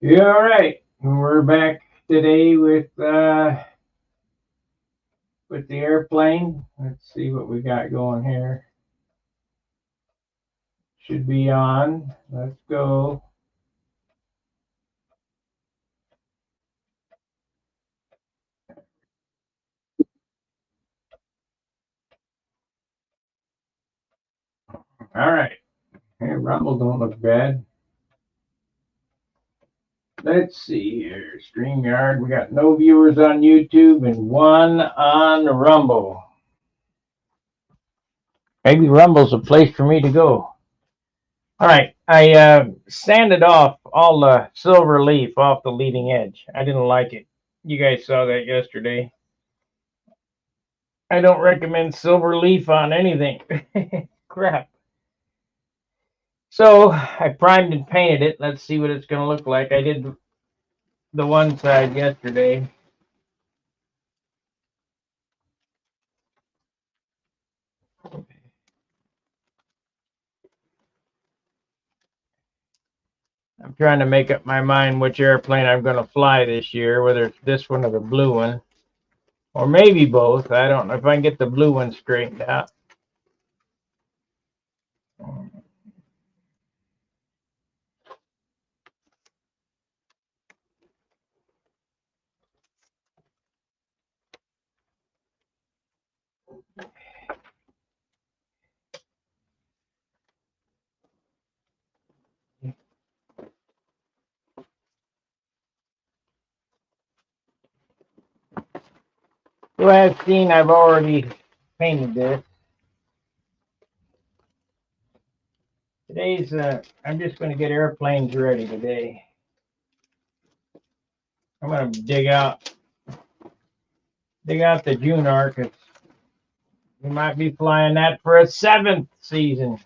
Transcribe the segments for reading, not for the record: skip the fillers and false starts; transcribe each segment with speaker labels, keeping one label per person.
Speaker 1: Yeah, all right. We're back today with the airplane. Let's see what we got going here. Should be on. Let's go. All right. Hey, Rumble don't look bad. Let's see here. StreamYard. We got no viewers on YouTube and one on Rumble. Maybe Rumble's a place for me to go. All right. I sanded off all the silver leaf off the leading edge. I didn't like it. You guys saw that yesterday. I don't recommend silver leaf on anything. Crap. So I primed and painted it. Let's see what it's going to look like. I did the one side yesterday. I'm trying to make up my mind which airplane I'm going to fly this year, whether it's this one or the blue one, or maybe both. I don't know if I can get the blue one straightened out. You have seen I've already painted this. I'm just going to get airplanes ready today. I'm going to dig out the June arc. We might be flying that for a seventh season.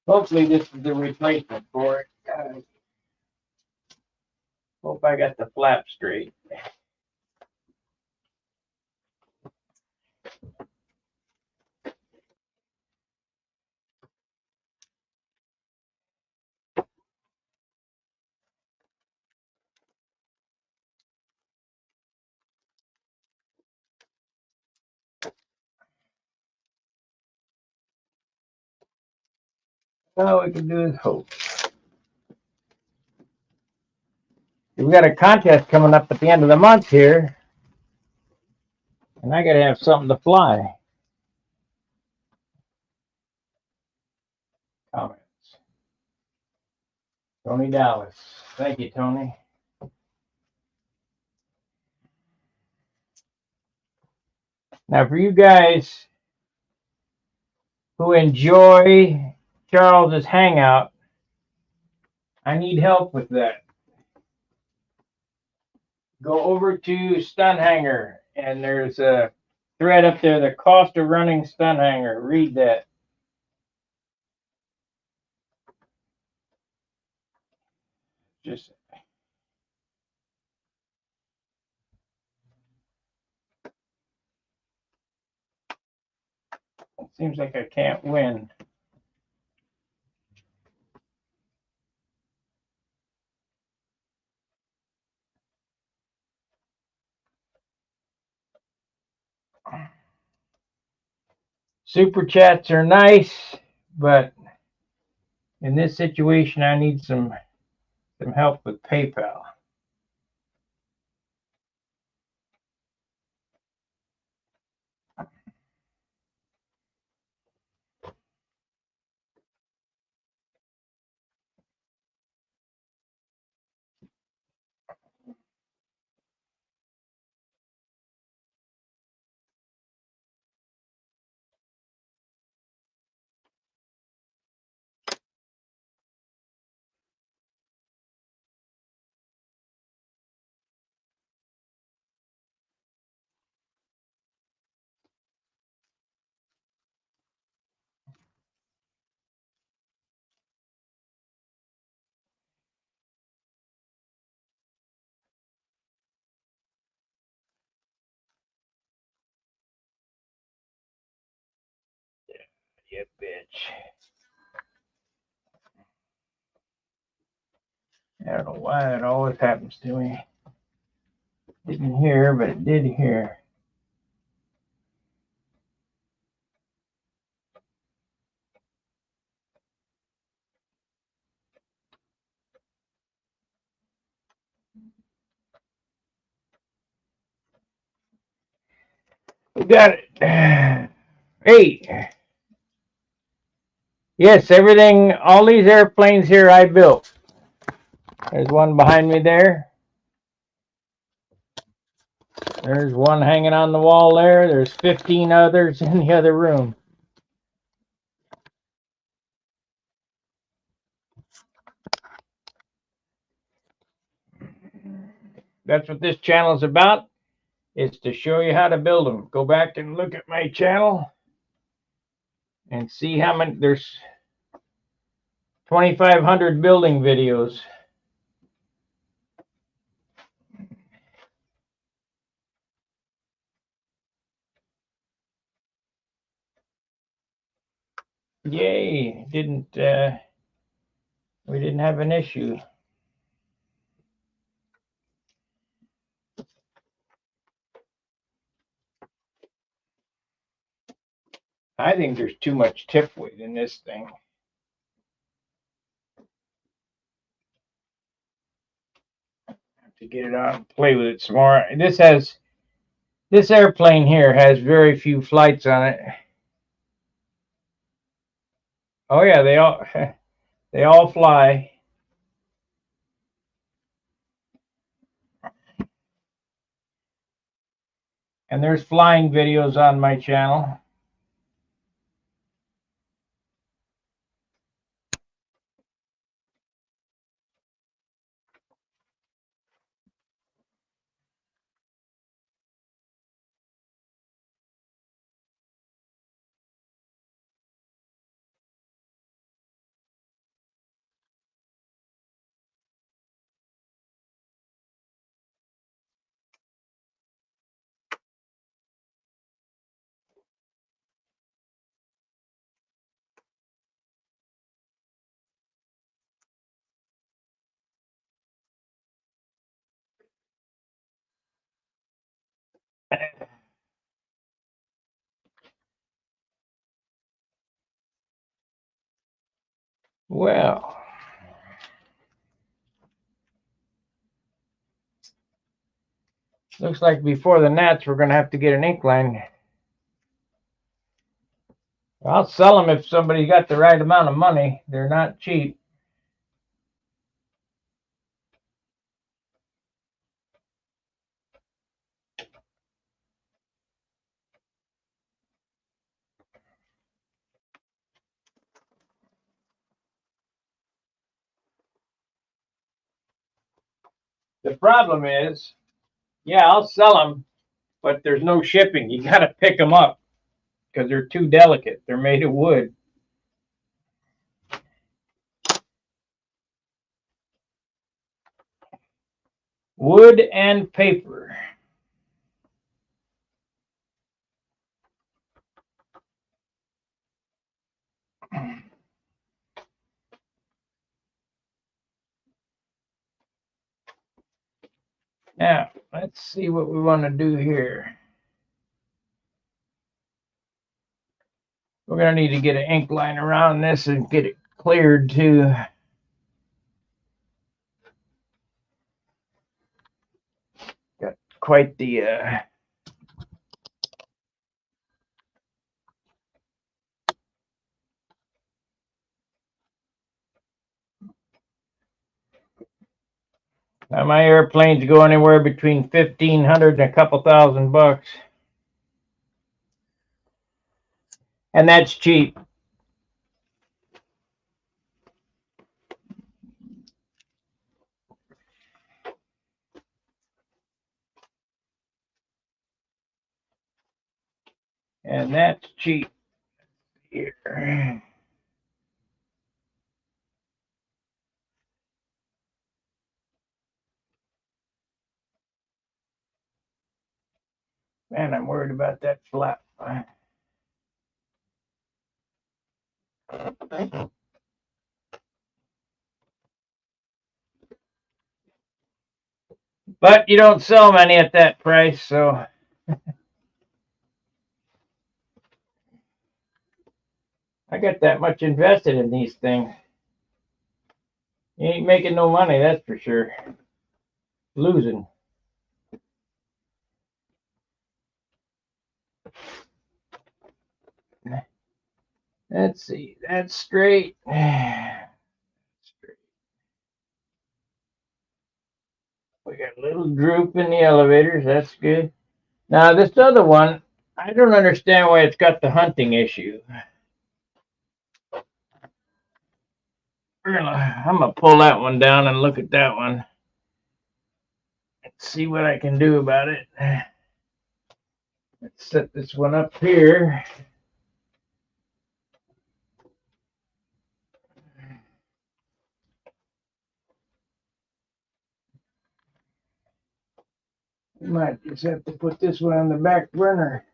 Speaker 1: Hopefully this is the replacement for it. Hope I got the flap straight. All we can do is hope. We've got a contest coming up at the end of the month here, and I got to have something to fly. Comments. Tony Dallas. Thank you, Tony. Now, for you guys who enjoy Charles's Hangout, I need help with that. Go over to Stun Hanger, and there's a thread up there, the cost of running Stun Hanger. Read that. Just it seems like I can't win. Super chats are nice, but in this situation, I need some help with PayPal. You bitch. I don't know why that always happens to me. Didn't hear, but it did hear. We got it. Hey. Yes, everything, all these airplanes here I built. There's one behind me there. There's one hanging on the wall there. There's 15 others in the other room. That's what this channel is about. It's to show you how to build them. Go back and look at my channel and see how many. There's 2,500 building videos. Yay! We didn't have an issue. I think there's too much tip weight in this thing. Have to get it out and play with it some more. This airplane here has very few flights on it. Oh yeah, they all fly. And there's flying videos on my channel. Well, looks like before the gnats we're going to have to get an ink line. I'll sell them if somebody got the right amount of money. They're not cheap. The problem is, yeah, I'll sell them, but there's no shipping. You got to pick them up because they're too delicate. They're made of wood. Wood and paper. Now, let's see what we want to do here. We're going to need to get an ink line around this and get it cleared too. Got quite the now my airplanes go anywhere between 1,500 and a couple $1,000, and that's cheap. And that's cheap here. Man, I'm worried about that flap. But you don't sell many at that price, so I got that much invested in these things. You ain't making no money, that's for sure. Losing. Let's see, that's straight. We got a little droop in the elevators, that's good. Now this other one, I don't understand why it's got the hunting issue. I'm gonna pull that one down and look at that one. Let's see what I can do about it. Let's set this one up here. Might just have to put this one on the back burner.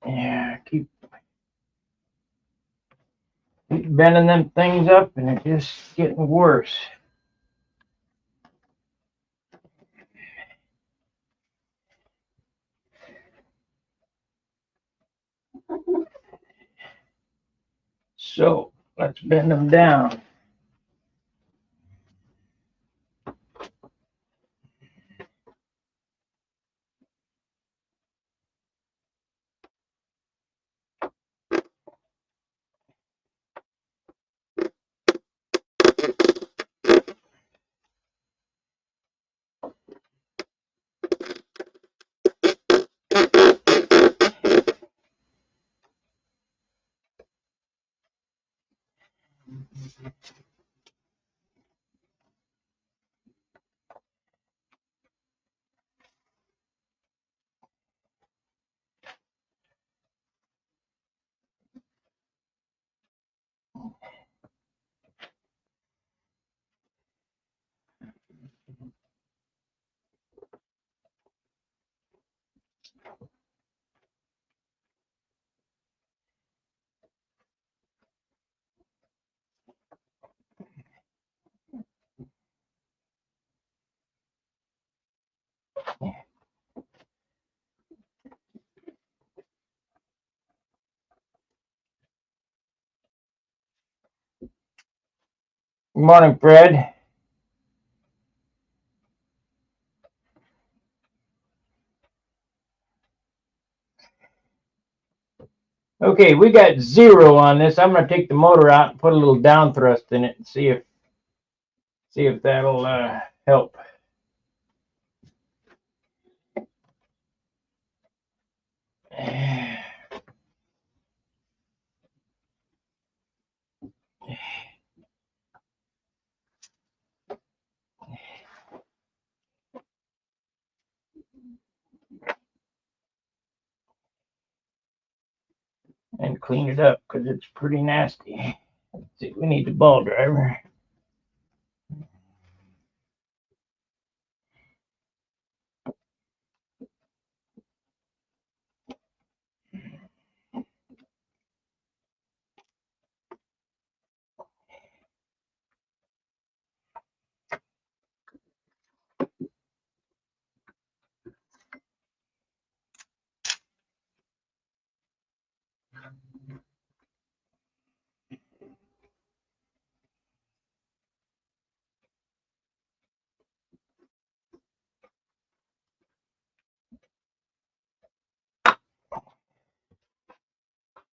Speaker 1: Yeah, keep bending them things up and it's just getting worse. So let's bend them down. Good morning, Fred. Okay, we got 0 on this. I'm gonna take the motor out and put a little down thrust in it and see if that'll help. And clean it up because it's pretty nasty. Let's see, we need the ball driver.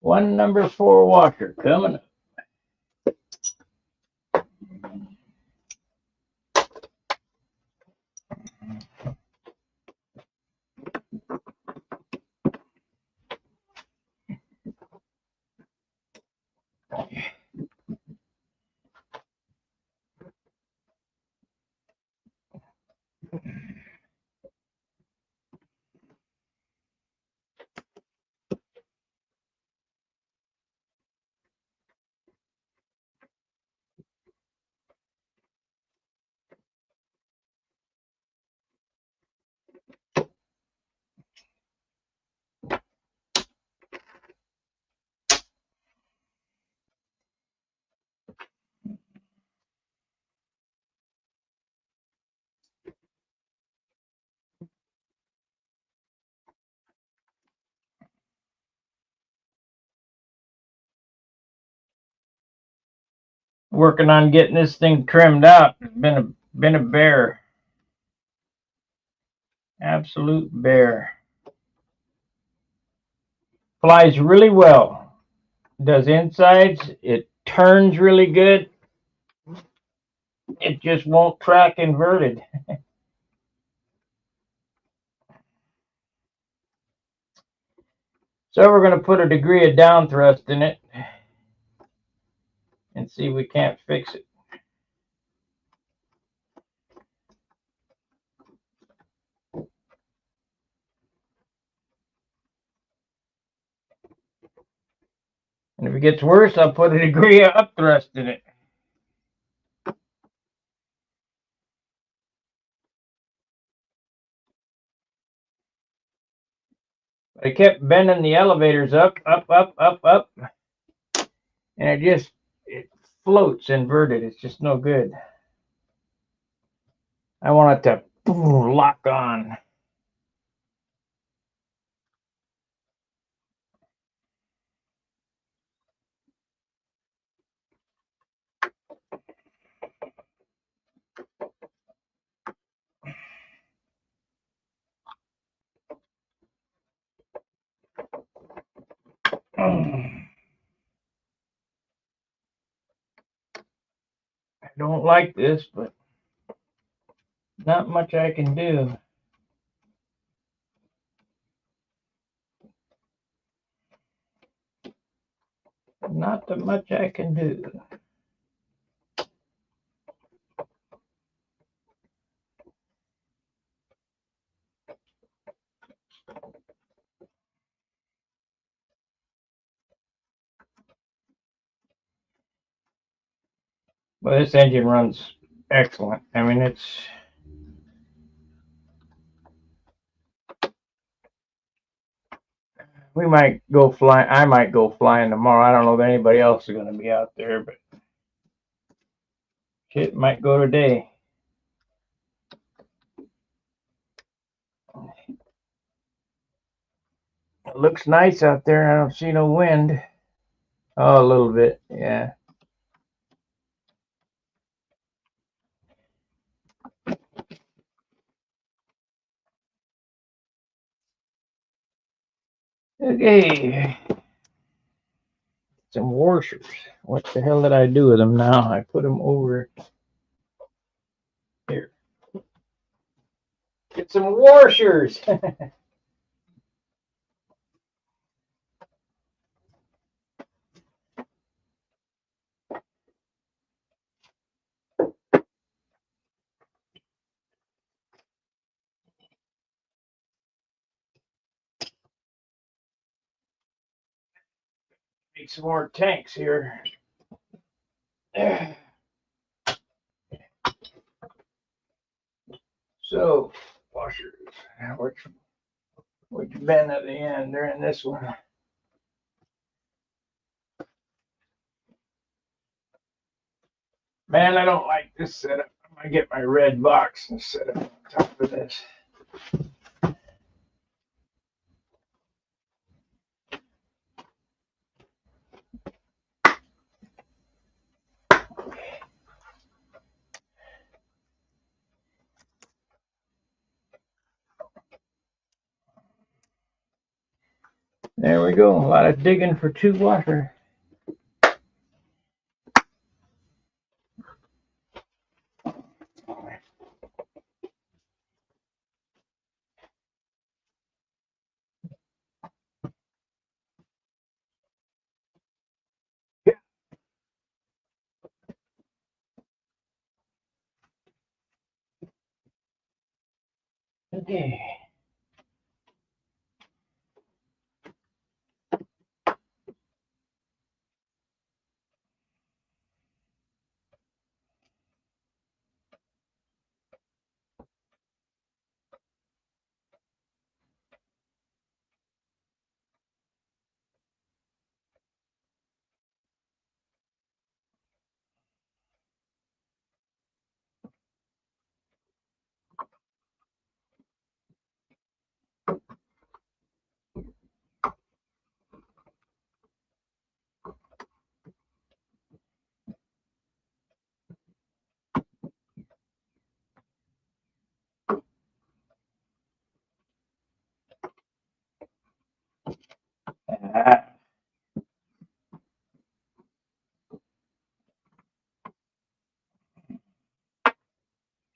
Speaker 1: One number 4 washer coming up. Working on getting this thing trimmed out. It's been a bear. Absolute bear. Flies really well. Does insides. It turns really good. It just won't track inverted. So we're going to put a degree of down thrust in it and see if we can't fix it. And if it gets worse, I'll put a degree of up thrust in it. I kept bending the elevators up, and it floats inverted. It's just no good. I want it to lock on. I don't like this, but not much I can do. Not that much I can do. Well, this engine runs excellent. I mean, we might go flying. I might go flying tomorrow. I don't know if anybody else is going to be out there, but shit might go today. It looks nice out there. I don't see no wind. Oh, a little bit, yeah. Okay. Some washers. What the hell did I do with them now? I put them over here. Get some washers. Make some more tanks here. So, washers. Which bend at the end? They're in this one. Man, I don't like this setup. I'm gonna get my red box and set it on top of this. There we go. A lot of digging for two washers. Okay.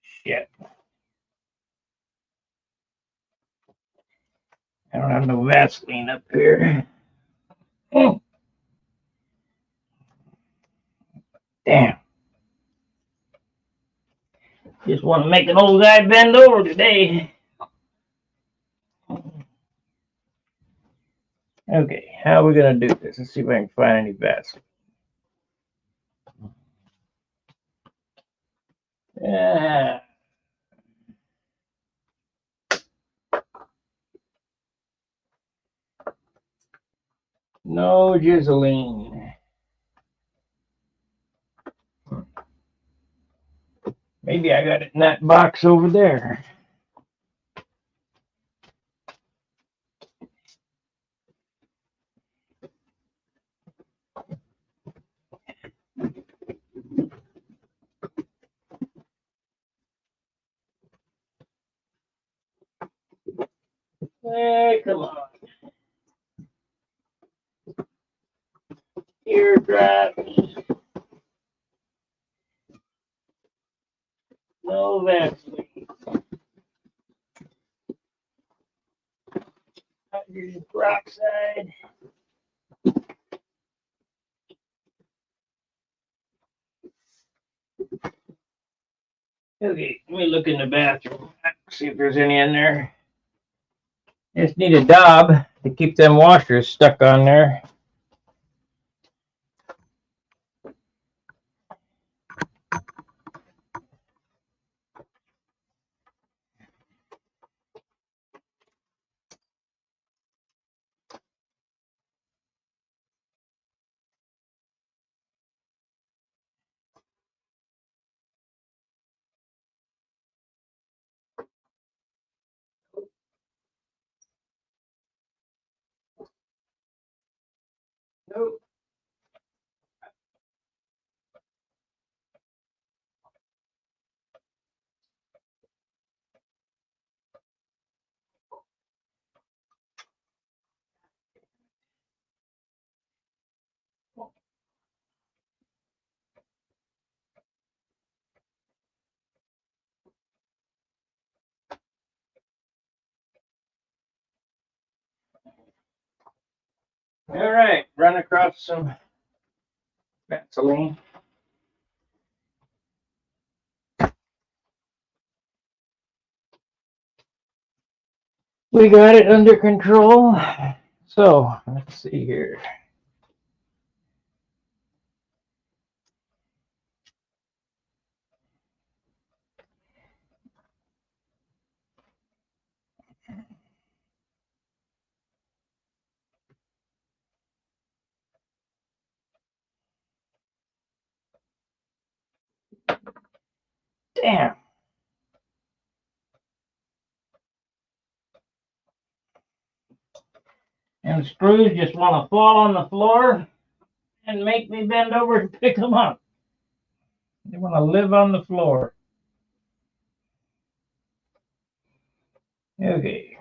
Speaker 1: Shit. I don't have no Vaseline up here. Oh, damn. Just want to make an old guy bend over today. Okay, how are we going to do this? Let's see if I can find any Vaseline. Yeah. No Giseline. Maybe I got it in that box over there. Hey, come on. Teardrops. No Vaseline. Hydrogen peroxide. Okay, let me look in the bathroom. See if there's any in there. Just need a daub to keep them washers stuck on there. Nope. All right, run across some Vaseline. We got it under control. So let's see here. Damn. And screws just want to fall on the floor and make me bend over and pick them up. They want to live on the floor. Okay.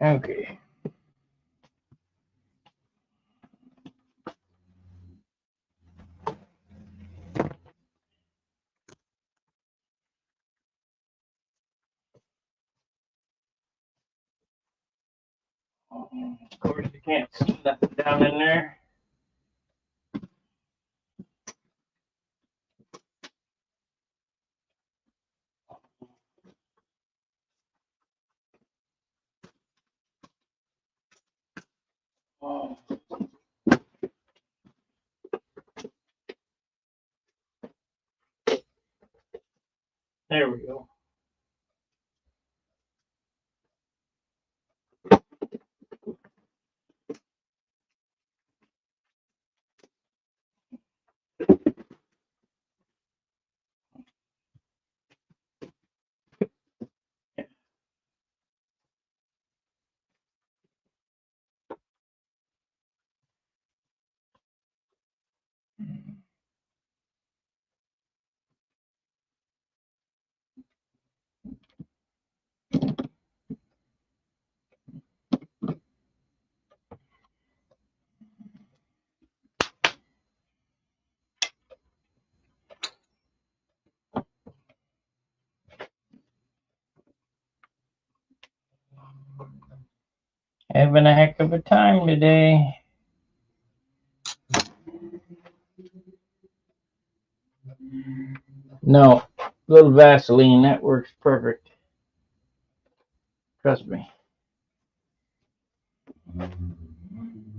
Speaker 1: Okay. Of course, you can't see nothing down in there. Oh. There we go. Having a heck of a time today. No, little Vaseline, that works perfect. Trust me.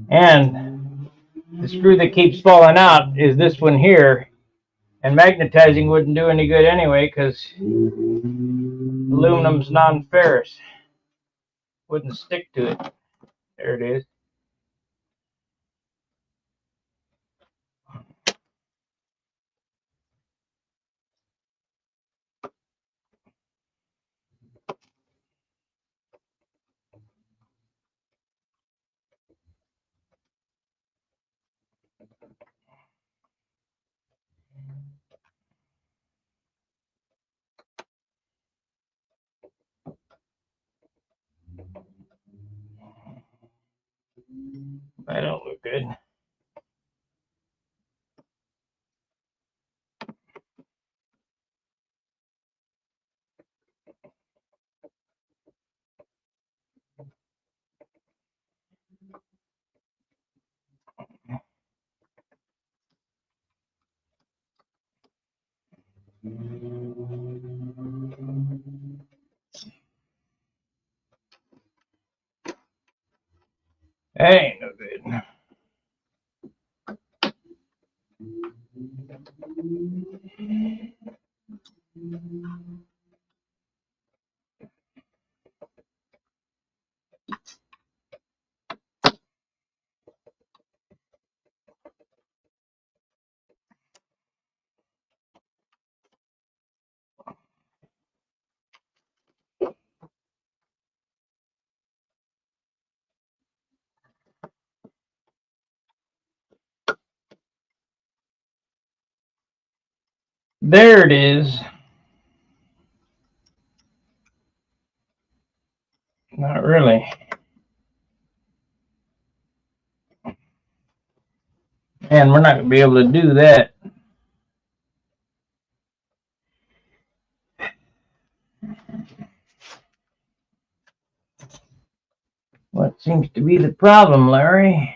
Speaker 1: And the screw that keeps falling out is this one here. And magnetizing wouldn't do any good anyway because aluminum's non-ferrous. Wouldn't stick to it. There it is. That don't look good. That ain't no good. There it is. Not really. And we're not going to be able to do that. What seems to be the problem, Larry?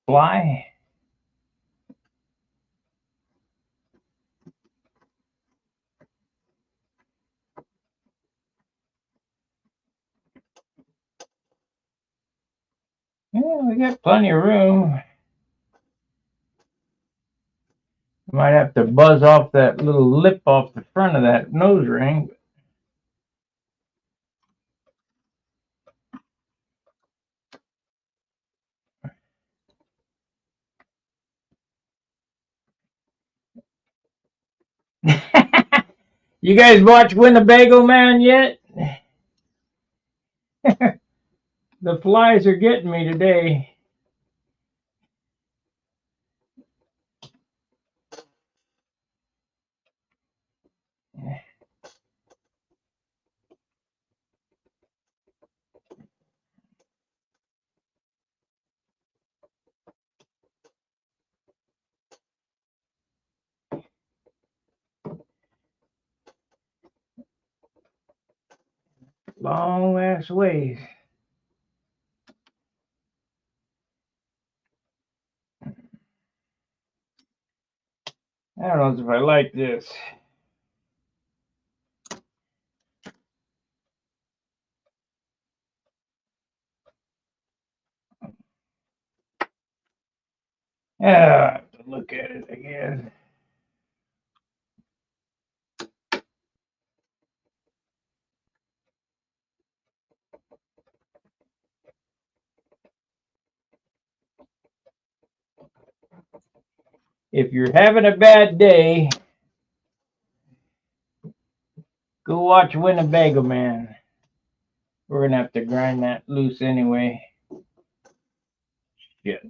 Speaker 1: Fly? Yeah, we got plenty of room. Might have to buzz off that little lip off the front of that nose ring. You guys watch Winnebago Man yet? The flies are getting me today. long ass ways. I don't know if I like this. I have to look at it again. If you're having a bad day, go watch Winnebago Man. We're gonna have to grind that loose anyway. Shit.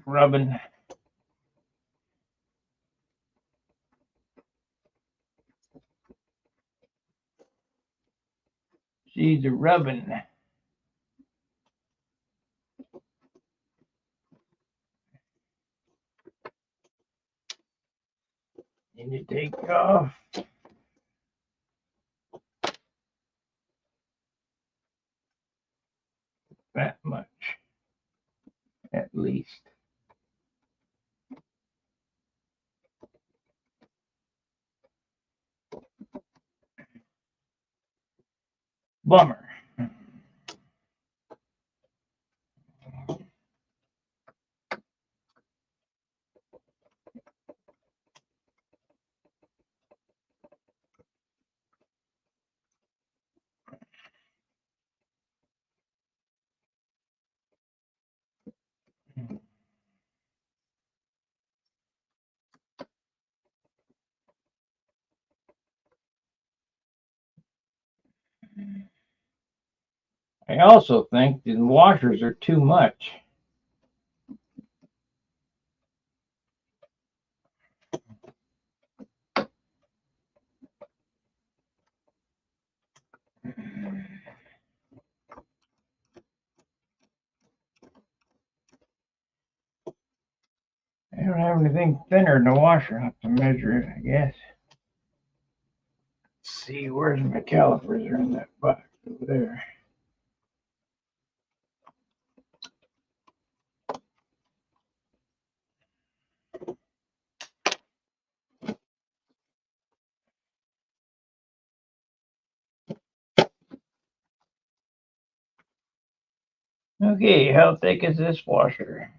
Speaker 1: Rubbing. She's a rubbing. And you take off that much, at least. Bummer. I also think the washers are too much. I don't have anything thinner than a washer. I'll have to measure it, I guess. Let's see, where's my calipers? Are in that box over there. Okay, how thick is this washer?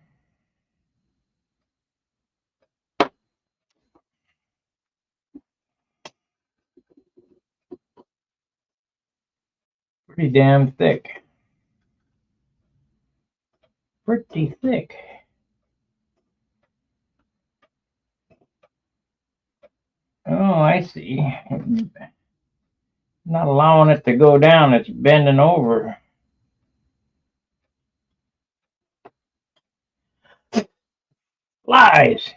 Speaker 1: Pretty damn thick. Pretty thick. Oh, I see. Not allowing it to go down, it's bending over. Lies!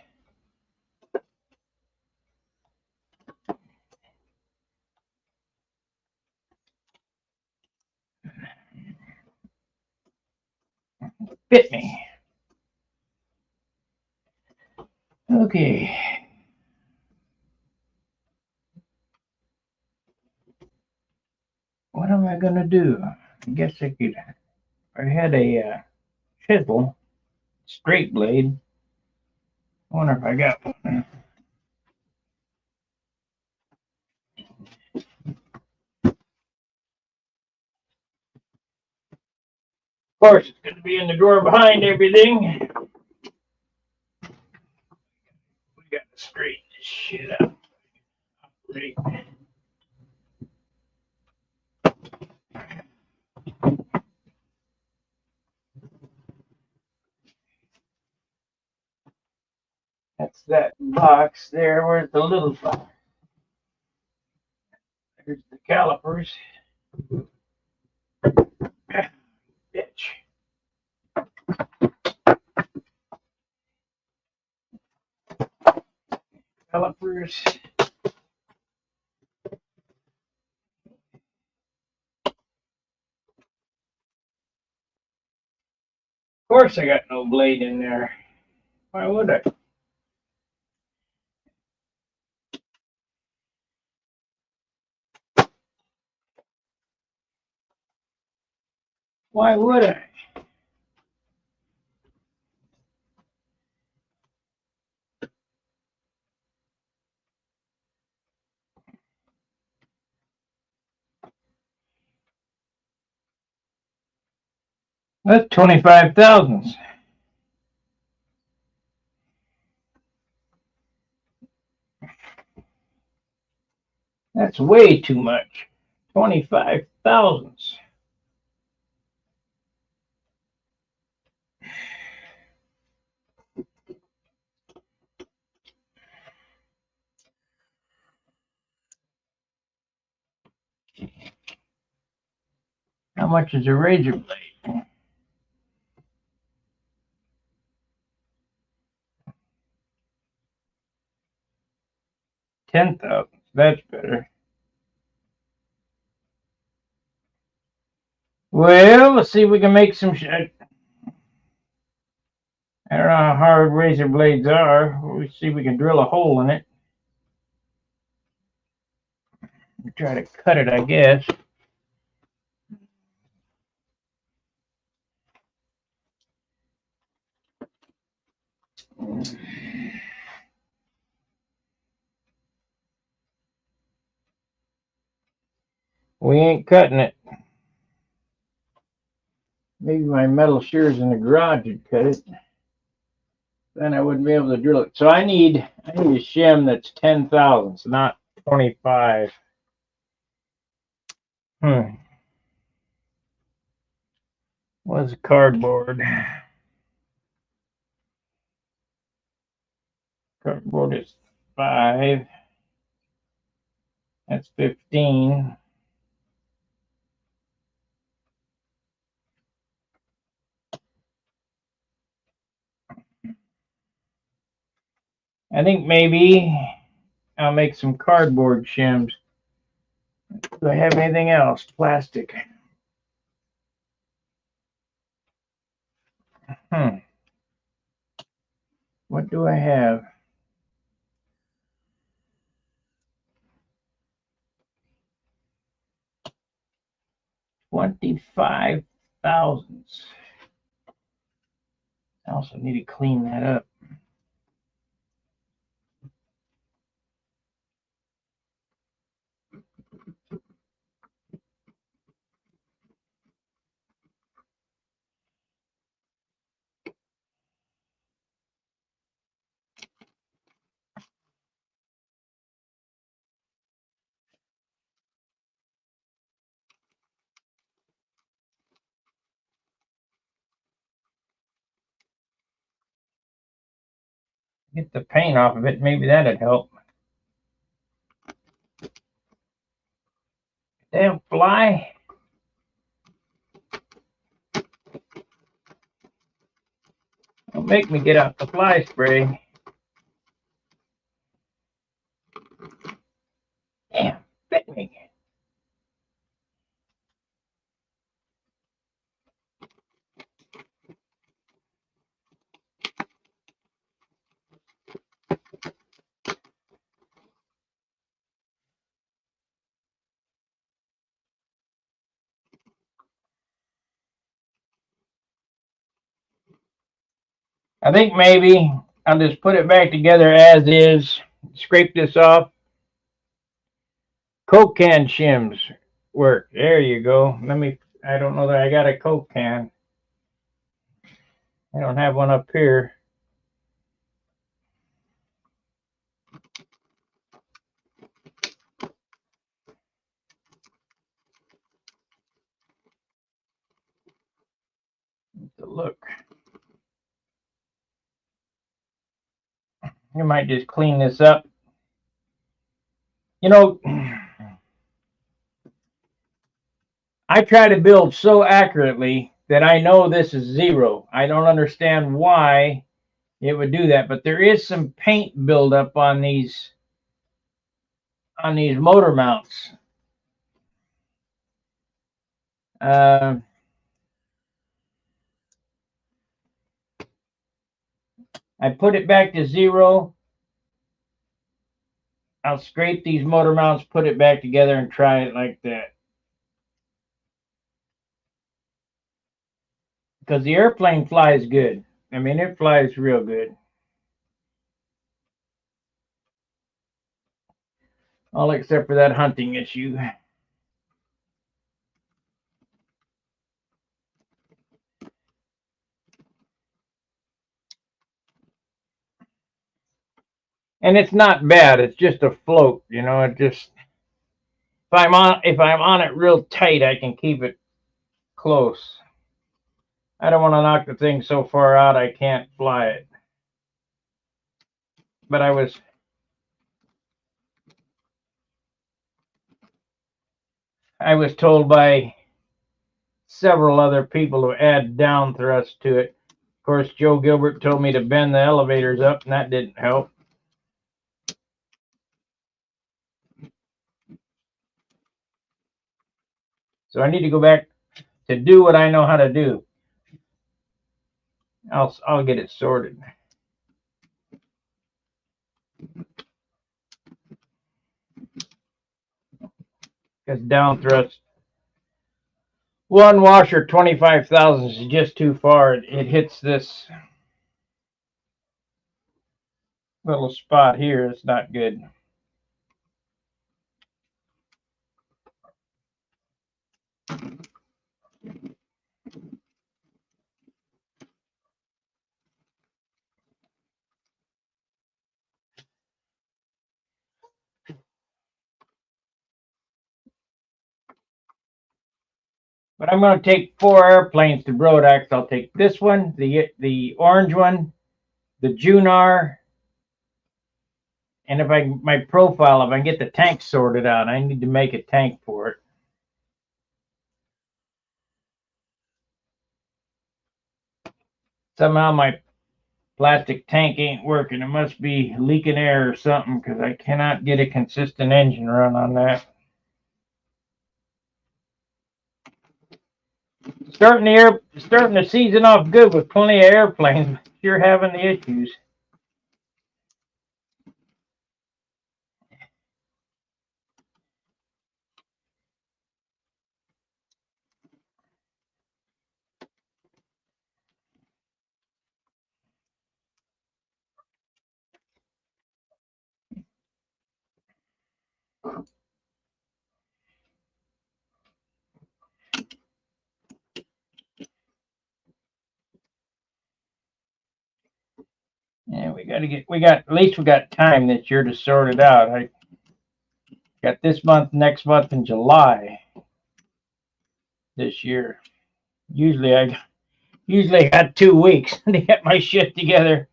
Speaker 1: Bit me. Okay. What am I gonna do? I guess I could. I had a chisel, straight blade. I wonder if I got one. Of course, it's gonna be in the drawer behind everything. We got to straighten this shit up. Right. That's that box there. Where's the little box? There's the calipers. Bitch. Calipers. Of course, I got no blade in there. Why would I? Why would I? That's 25 thousandths. That's way too much. 25 thousandths. How much is a razor blade? 10 thousandths. That's better. Well, let's see if we can make some. I don't know how hard razor blades are. We'll see if we can drill a hole in it. Try to cut it, I guess. We ain't cutting it. Maybe my metal shears in the garage would cut it. Then I wouldn't be able to drill it. So I need a shim that's 10 thousandths, not 25. What's cardboard? Cardboard is 5. That's 15. I think maybe I'll make some cardboard shims. Do I have anything else? Plastic. What do I have? 25 thousandths. I also need to clean that up. Get the paint off of it. Maybe that'd help. Damn fly. Don't make me get out the fly spray. Damn, bit me. I think maybe I'll just put it back together as is. Scrape this off. Coke can shims work. There you go. I don't know that I got a Coke can. I don't have one up here. Let's look. You might just clean this up. You know, I try to build so accurately that I know this is 0. I don't understand why it would do that, but there is some paint buildup on these motor mounts. I put it back to 0. I'll scrape these motor mounts, put it back together, and try it like that. because the airplane flies good. I mean, it flies real good. All except for that hunting issue. And it's not bad. It's just a float, you know. It just if I'm on it real tight, I can keep it close. I don't want to knock the thing so far out I can't fly it. But I was told by several other people to add down thrust to it. Of course, Joe Gilbert told me to bend the elevators up, and that didn't help. So I need to go back to do what I know how to do. I'll get it sorted. Because down thrust, one washer 25 thousandths is just too far. It hits this little spot here. It's not good. But I'm going to take 4 airplanes to Brodax. I'll take this one, the orange one, the Junar, and if I can get the tank sorted out, I need to make a tank for it. Somehow my plastic tank ain't working. It must be leaking air or something because I cannot get a consistent engine run on that. Starting the season off good with plenty of airplanes. Sure having the issues. Yeah, at least we got time this year to sort it out. I got this month, next month, and July this year. Usually I got 2 weeks to get my shit together.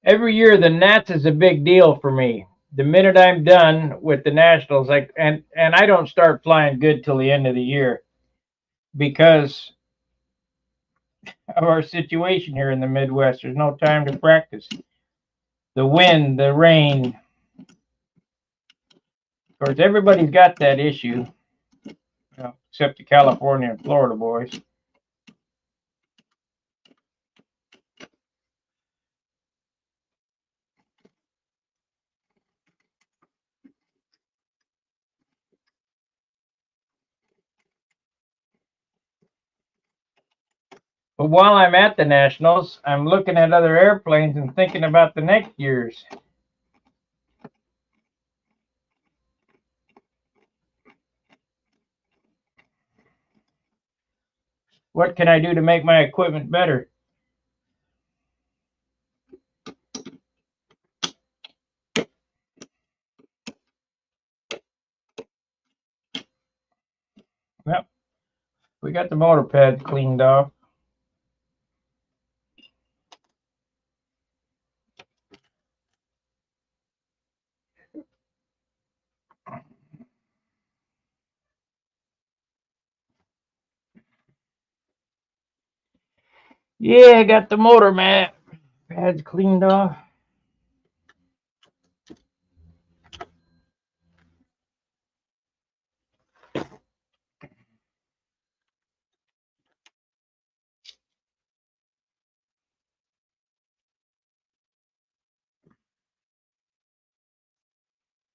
Speaker 1: Every year the Nats is a big deal for me. The minute I'm done with the Nationals, and I don't start flying good till the end of the year because of our situation here in the Midwest. There's no time to practice. The wind, the rain. Of course, everybody's got that issue, except the California and Florida boys. But while I'm at the Nationals, I'm looking at other airplanes and thinking about the next year's. What can I do to make my equipment better? Yep, we got the motor pads cleaned off. Yeah, I got the motor pads cleaned off.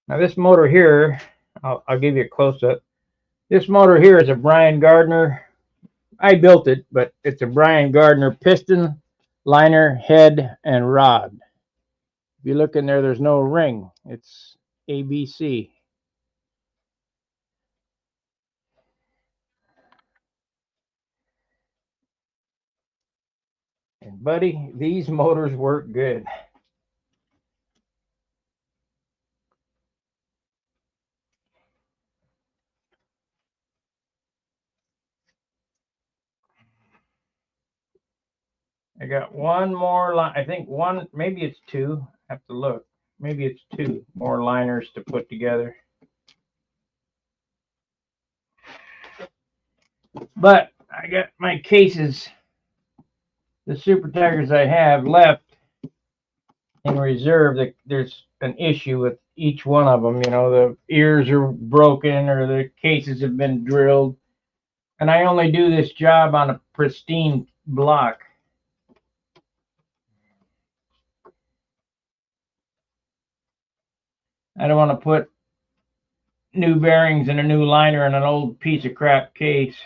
Speaker 1: Now this motor here, I'll give you a close up. This motor here is a Brian Gardner. I built it, but it's a Brian Gardner piston, liner, head, and rod. If you look in there, there's no ring. It's ABC. And buddy, these motors work good. I got one more line. I think one, maybe it's two. I have to look. Maybe it's two more liners to put together. But I got my cases, the Super Tigers I have left in reserve. That there's an issue with each one of them. You know, the ears are broken or the cases have been drilled. And I only do this job on a pristine block. I don't want to put new bearings and a new liner in an old piece of crap case.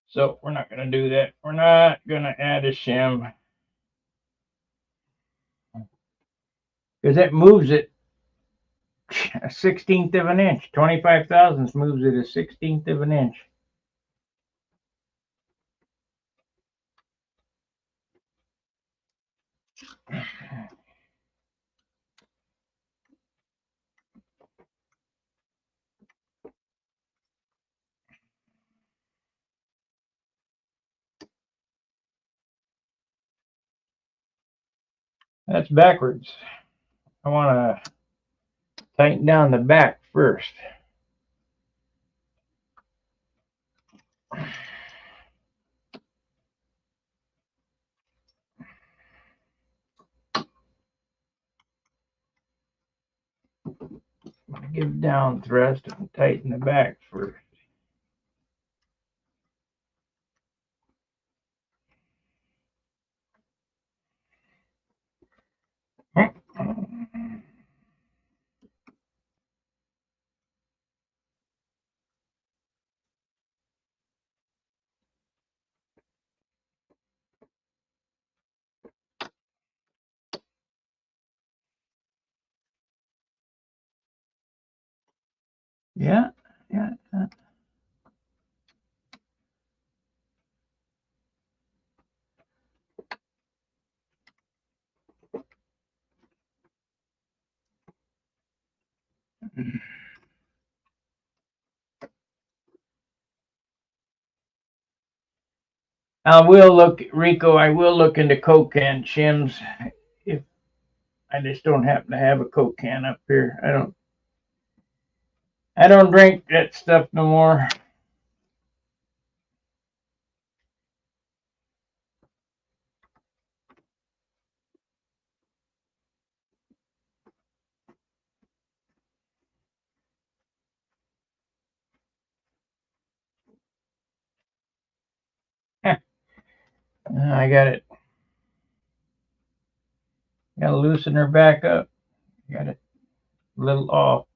Speaker 1: So we're not going to do that. We're not going to add a shim because that moves it a 16th of an inch. 25 thousandths moves it a 16th of an inch. That's backwards. I want to tighten down the back first. Give down thrust and tighten the back first. Yeah, yeah. I will look, Rico. I will look into Coke can shims if I just don't happen to have a Coke can up here. I don't drink that stuff no more. I got it. Got to loosen her back up. Got it a little off.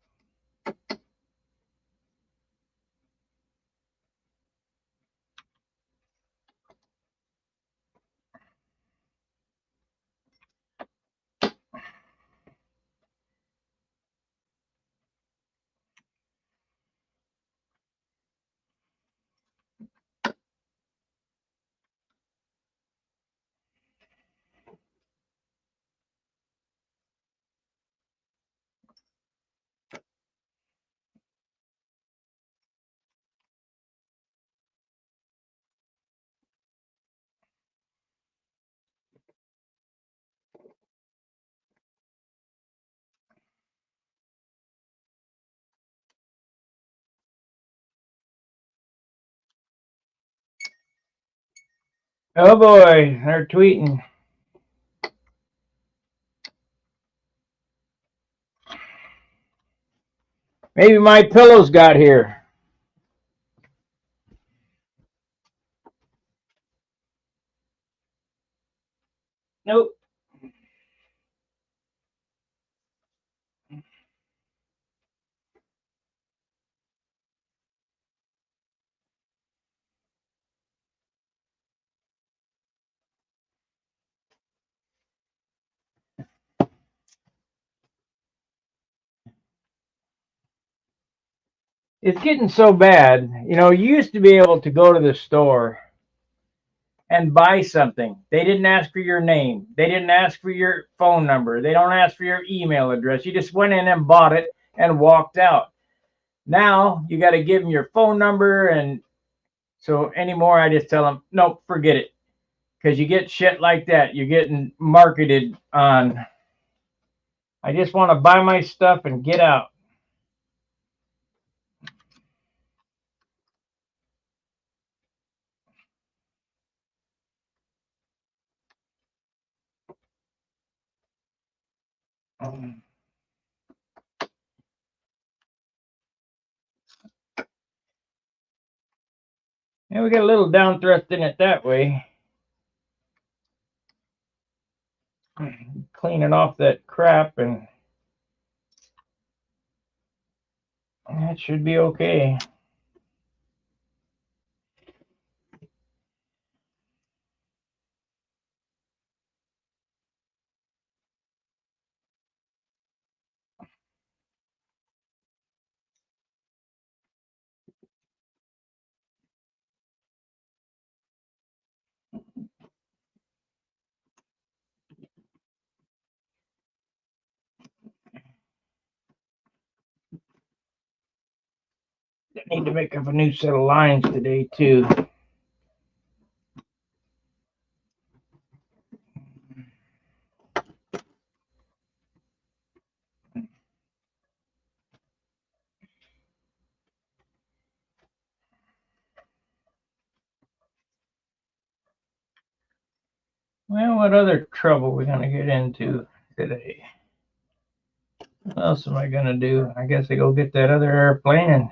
Speaker 1: Oh boy, they're tweeting. Maybe my pillows got here. Nope. It's getting so bad. You know, you used to be able to go to the store and buy something. They didn't ask for your name. They didn't ask for your phone number. They don't ask for your email address. You just went in and bought it and walked out. Now you got to give them your phone number. And so anymore, I just tell them, nope, forget it. Because you get shit like that. You're getting marketed on. I just want to buy my stuff and get out. And we got a little down thrust in it that way. Cleaning off that crap, and that should be okay. I need to make up a new set of lines today too. Well, what other trouble are we gonna get into today? What else am I gonna do? I guess I go get that other airplane and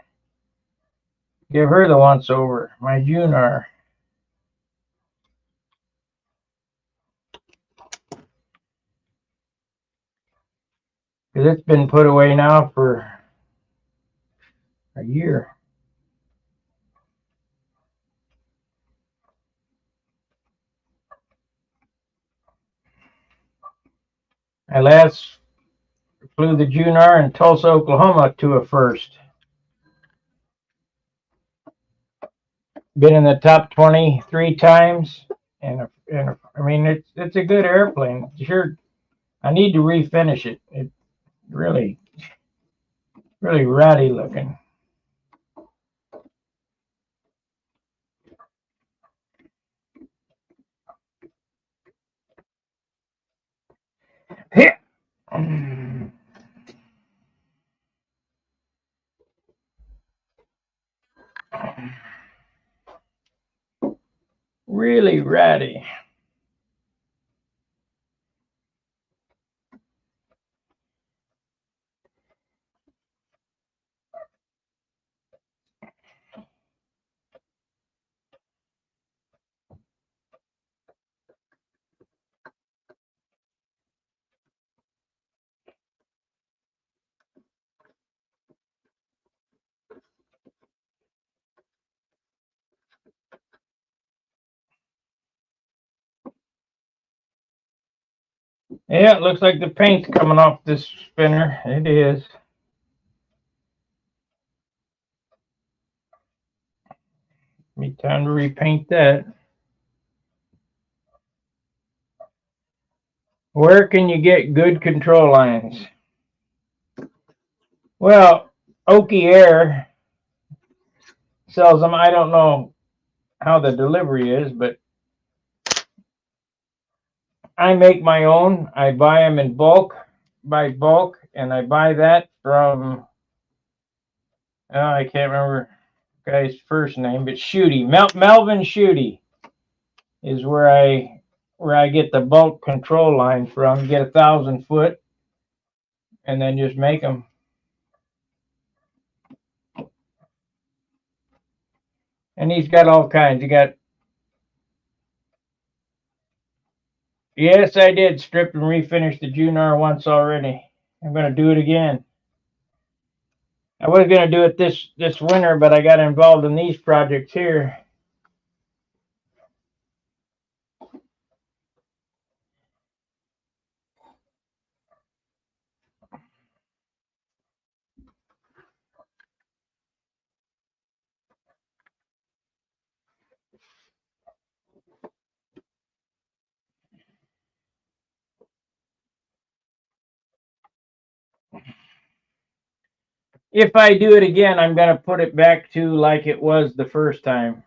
Speaker 1: give her the once over, my Junar. Because it's been put away now for a year. I last flew the Junar in Tulsa, Oklahoma to a first. Been in the top 23 times, and I mean it's a good airplane. Sure, I need to refinish it. It really ratty looking. Really ratty. Yeah, it looks like the paint's coming off this spinner. It is. Be time to repaint that. Where can you get good control lines? Well, Oki Air sells them. I don't know how the delivery is, but I make my own. I buy them in bulk, by bulk, and I buy that from, I can't remember the guy's first name, but Shooty. Melvin Shooty is where I get the bulk control line from. Get 1,000 foot, and then just make them. And he's got all kinds. He got, yes, I did strip and refinish the Junar once already. I'm going to do it again. I was going to do it this winter, but I got involved in these projects here. If I do it again, I'm going to put it back to like it was the first time.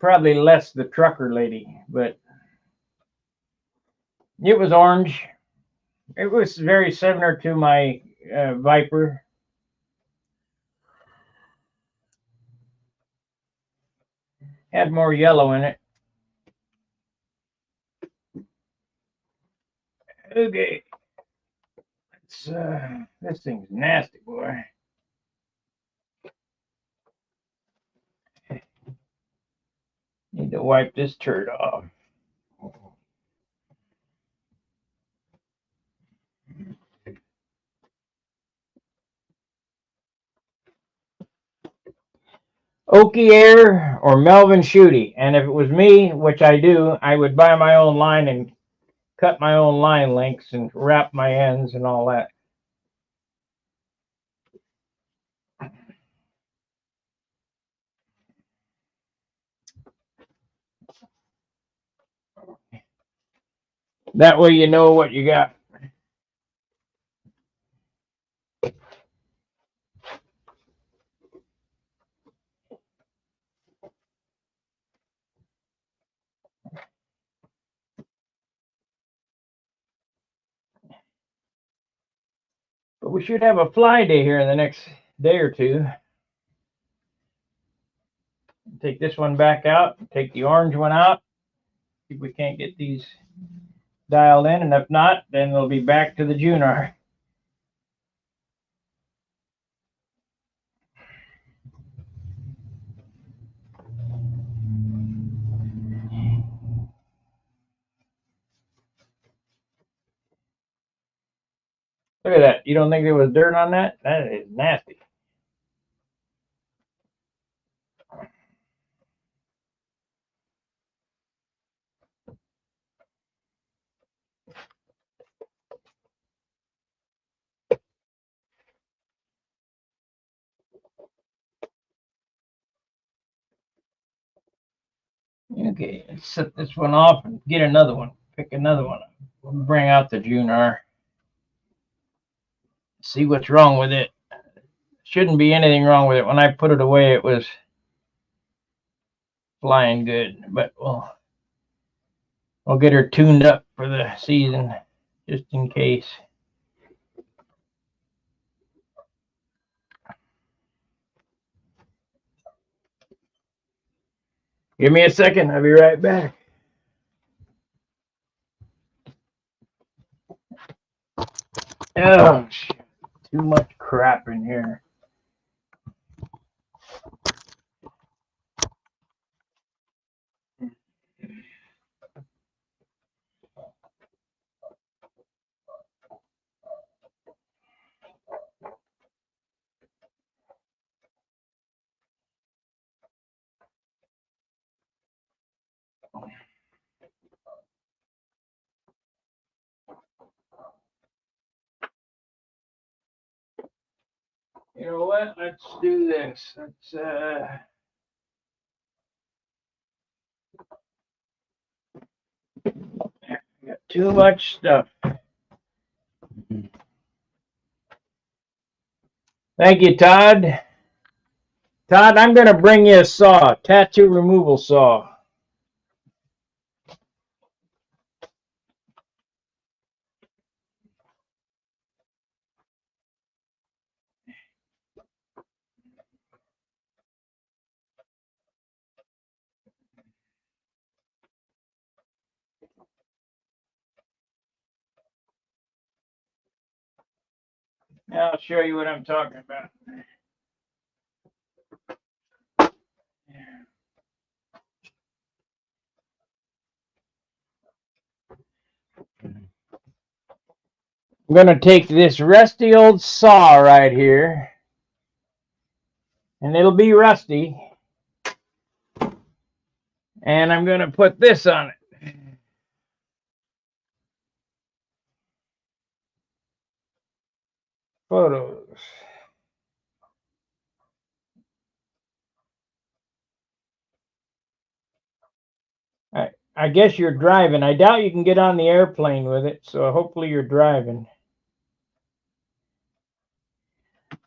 Speaker 1: Probably less the trucker lady, but it was orange. It was very similar to my Viper. Had more yellow in it. Okay. This thing's nasty, boy. Need to wipe this turd off. Okie Air or Melvin Shooty. And if it was me, which I do, I would buy my own line and cut my own line lengths and wrap my ends and all that. That way you know what you got. But we should have a fly day here in the next day or two. Take this one back out, take the orange one out. See if we can't get these dialed in, and if not, then we'll be back to the Junar. Look at that. You don't think there was dirt on that? That is nasty. Okay, let's set this one off and get another one. Pick another one up. We'll bring out the Junar. See what's wrong with it. Shouldn't be anything wrong with it. When I put it away, it was flying good, but we'll get her tuned up for the season just in case. Give me a second. I'll be right back. Oh, shit. Too much crap in here. You know what? Let's do this. Let's got too much stuff. Thank you, Todd. Todd, I'm going to bring you a saw, tattoo removal saw. Now I'll show you what I'm talking about. I'm going to take this rusty old saw right here, and it'll be rusty, and I'm going to put this on it. Photos. I guess you're driving. I doubt you can get on the airplane with it, so hopefully you're driving.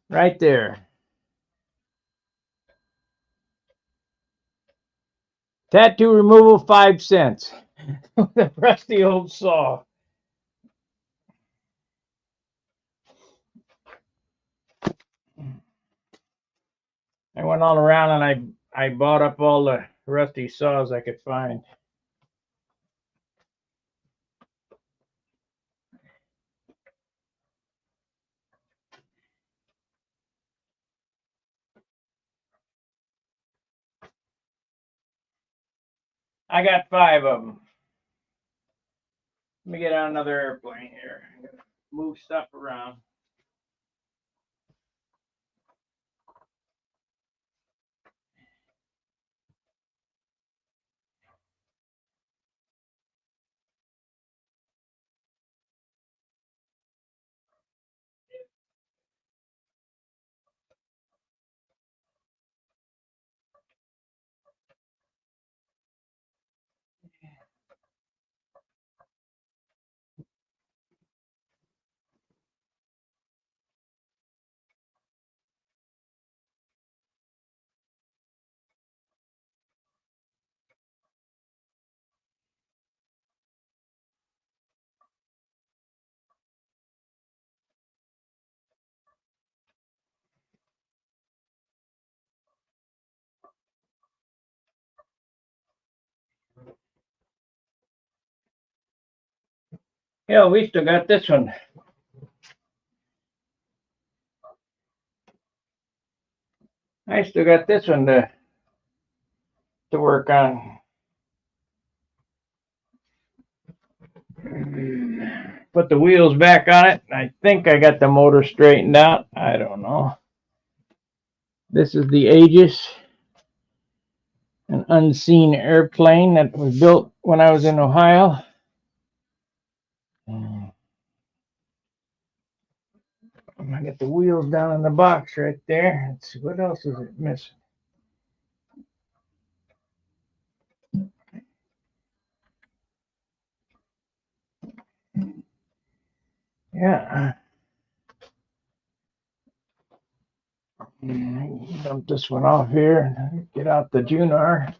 Speaker 1: Right there. Tattoo removal, 5 cents. The rusty old saw. I went all around and I bought up all the rusty saws I could find. I got 5 of them. Let me get on another airplane here. I'm gonna move stuff around. Yeah, we still got this one. I still got this one to work on. Put the wheels back on it. I think I got the motor straightened out. I don't know. This is the Aegis, an unseen airplane that was built when I was in Ohio. I got the wheels down in the box right there. Let's see, what else is it missing? Yeah. Dump this one off here. Get out the Junar.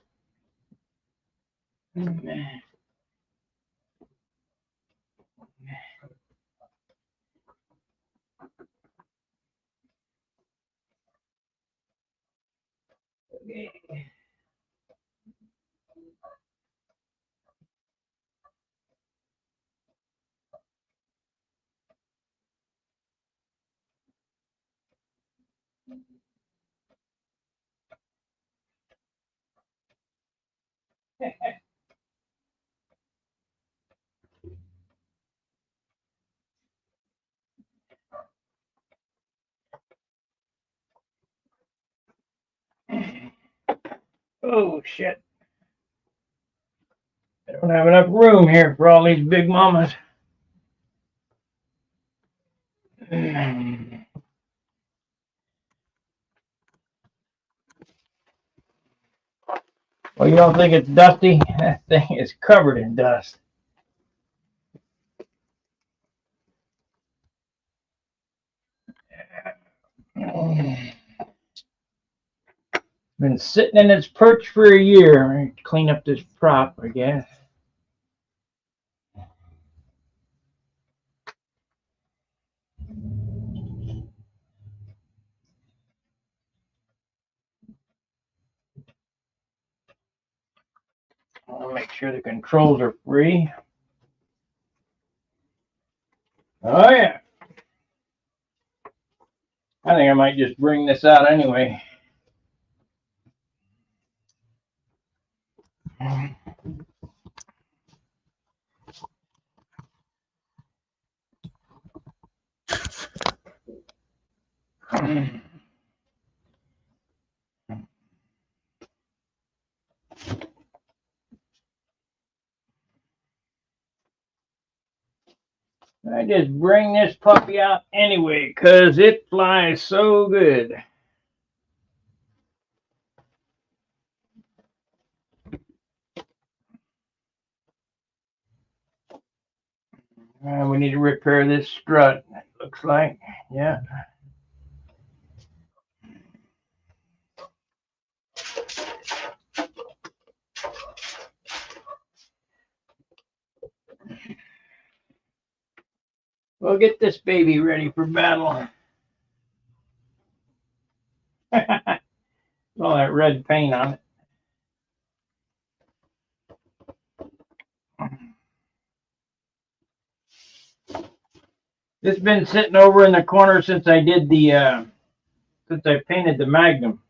Speaker 1: Oh, shit. I don't have enough room here for all these big mamas. Well, you don't think it's dusty? That thing is covered in dust. Been sitting in its perch for a year. Clean up this prop, I guess. I'll make sure the controls are free. Oh, yeah. I think I might just bring this out anyway. I just bring this puppy out anyway because it flies so good. We need to repair this strut, it looks like. Yeah. We'll get this baby ready for battle. All that red paint on it. It's been sitting over in the corner since I did the since I painted the Magnum.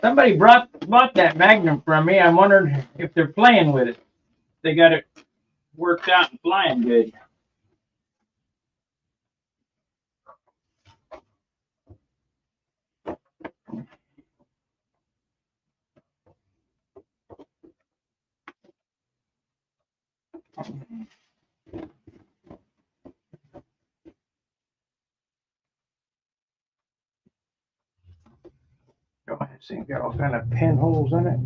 Speaker 1: Somebody bought that Magnum from me. I'm wondering if they're playing with it. They got it worked out and flying good. Oh, this thing got all kind of pinholes in it.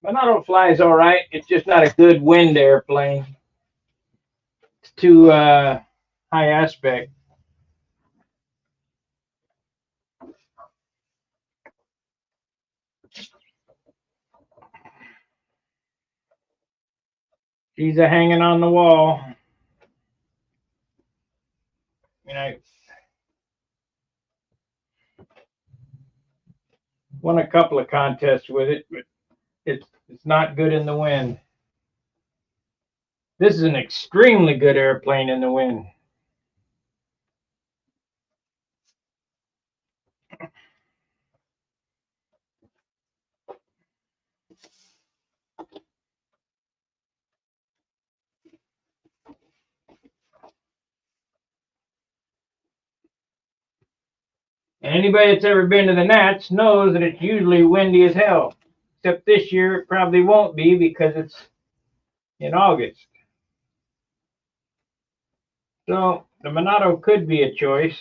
Speaker 1: Monado flies all right. It's just not a good wind airplane. It's too high aspect. She's a hanging on the wall. I won a couple of contests with it, but it's not good in the wind. This is an extremely good airplane in the wind. And anybody that's ever been to the Nats knows that it's usually windy as hell. Except this year it probably won't be because it's in August. So the Monado could be a choice.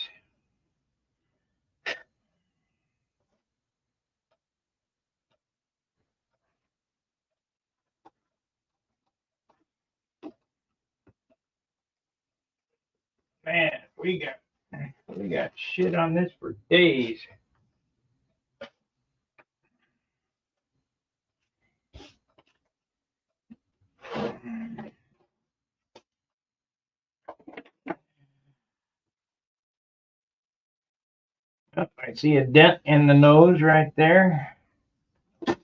Speaker 1: Man, we got shit on this for days. Oh, I see a dent in the nose right there. Of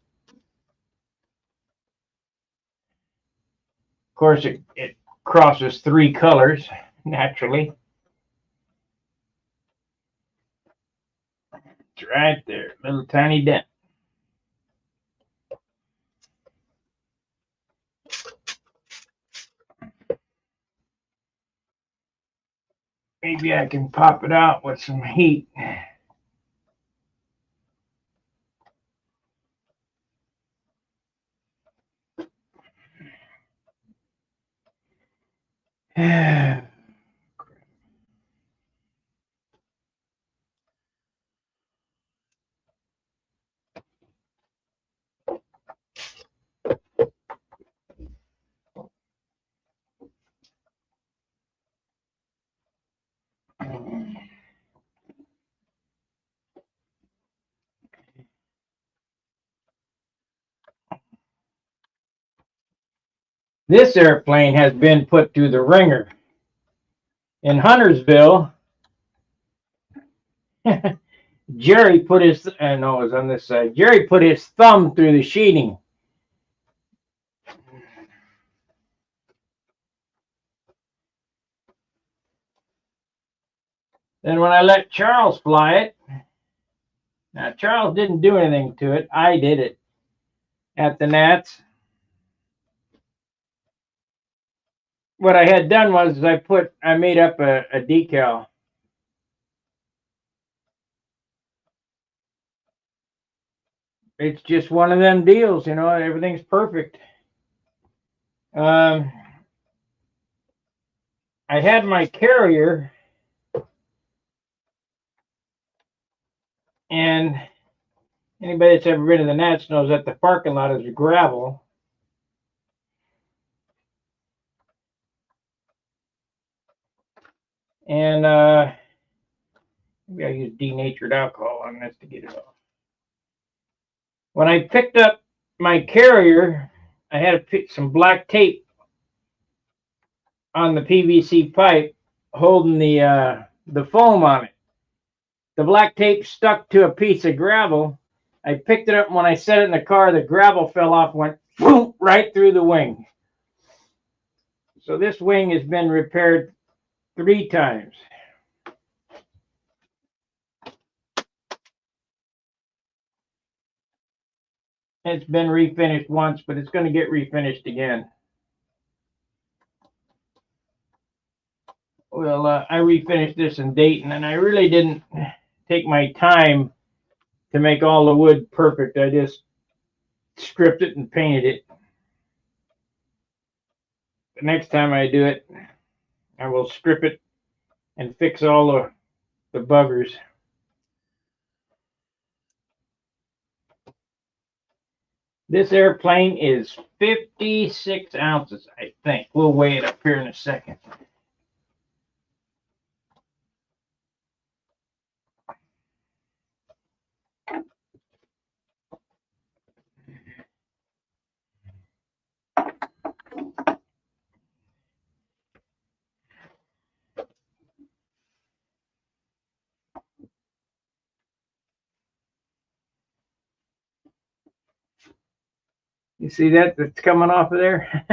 Speaker 1: course, it crosses three colors naturally. It's right there, little tiny dent. Maybe I can pop it out with some heat. This airplane has been put through the ringer. In Huntersville, Jerry put his, no, it was on this side. Jerry put his thumb through the sheeting. Then when I let Charles fly it, Now, Charles didn't do anything to it. I did it at the Nats. What I had done was I made up a decal. It's just one of them deals, you know, everything's perfect. Um, I had my carrier, and anybody that's ever been to the Nats knows that the parking lot is gravel. And maybe I use denatured alcohol on this to get it off. When I picked up my carrier, I had to put some black tape on the PVC pipe holding the foam on it. The black tape stuck to a piece of gravel. I picked it up, and when I set it in the car, the gravel fell off, went right through the wing. So this wing has been repaired 3 times. It's been refinished once, but it's going to get refinished again. Well, I refinished this in Dayton, and I really didn't take my time to make all the wood perfect. I just stripped it and painted it. The next time I do it, I will strip it and fix all the buggers. This airplane is 56 ounces, I think. We'll weigh it up here in a second. You see that that's coming off of there?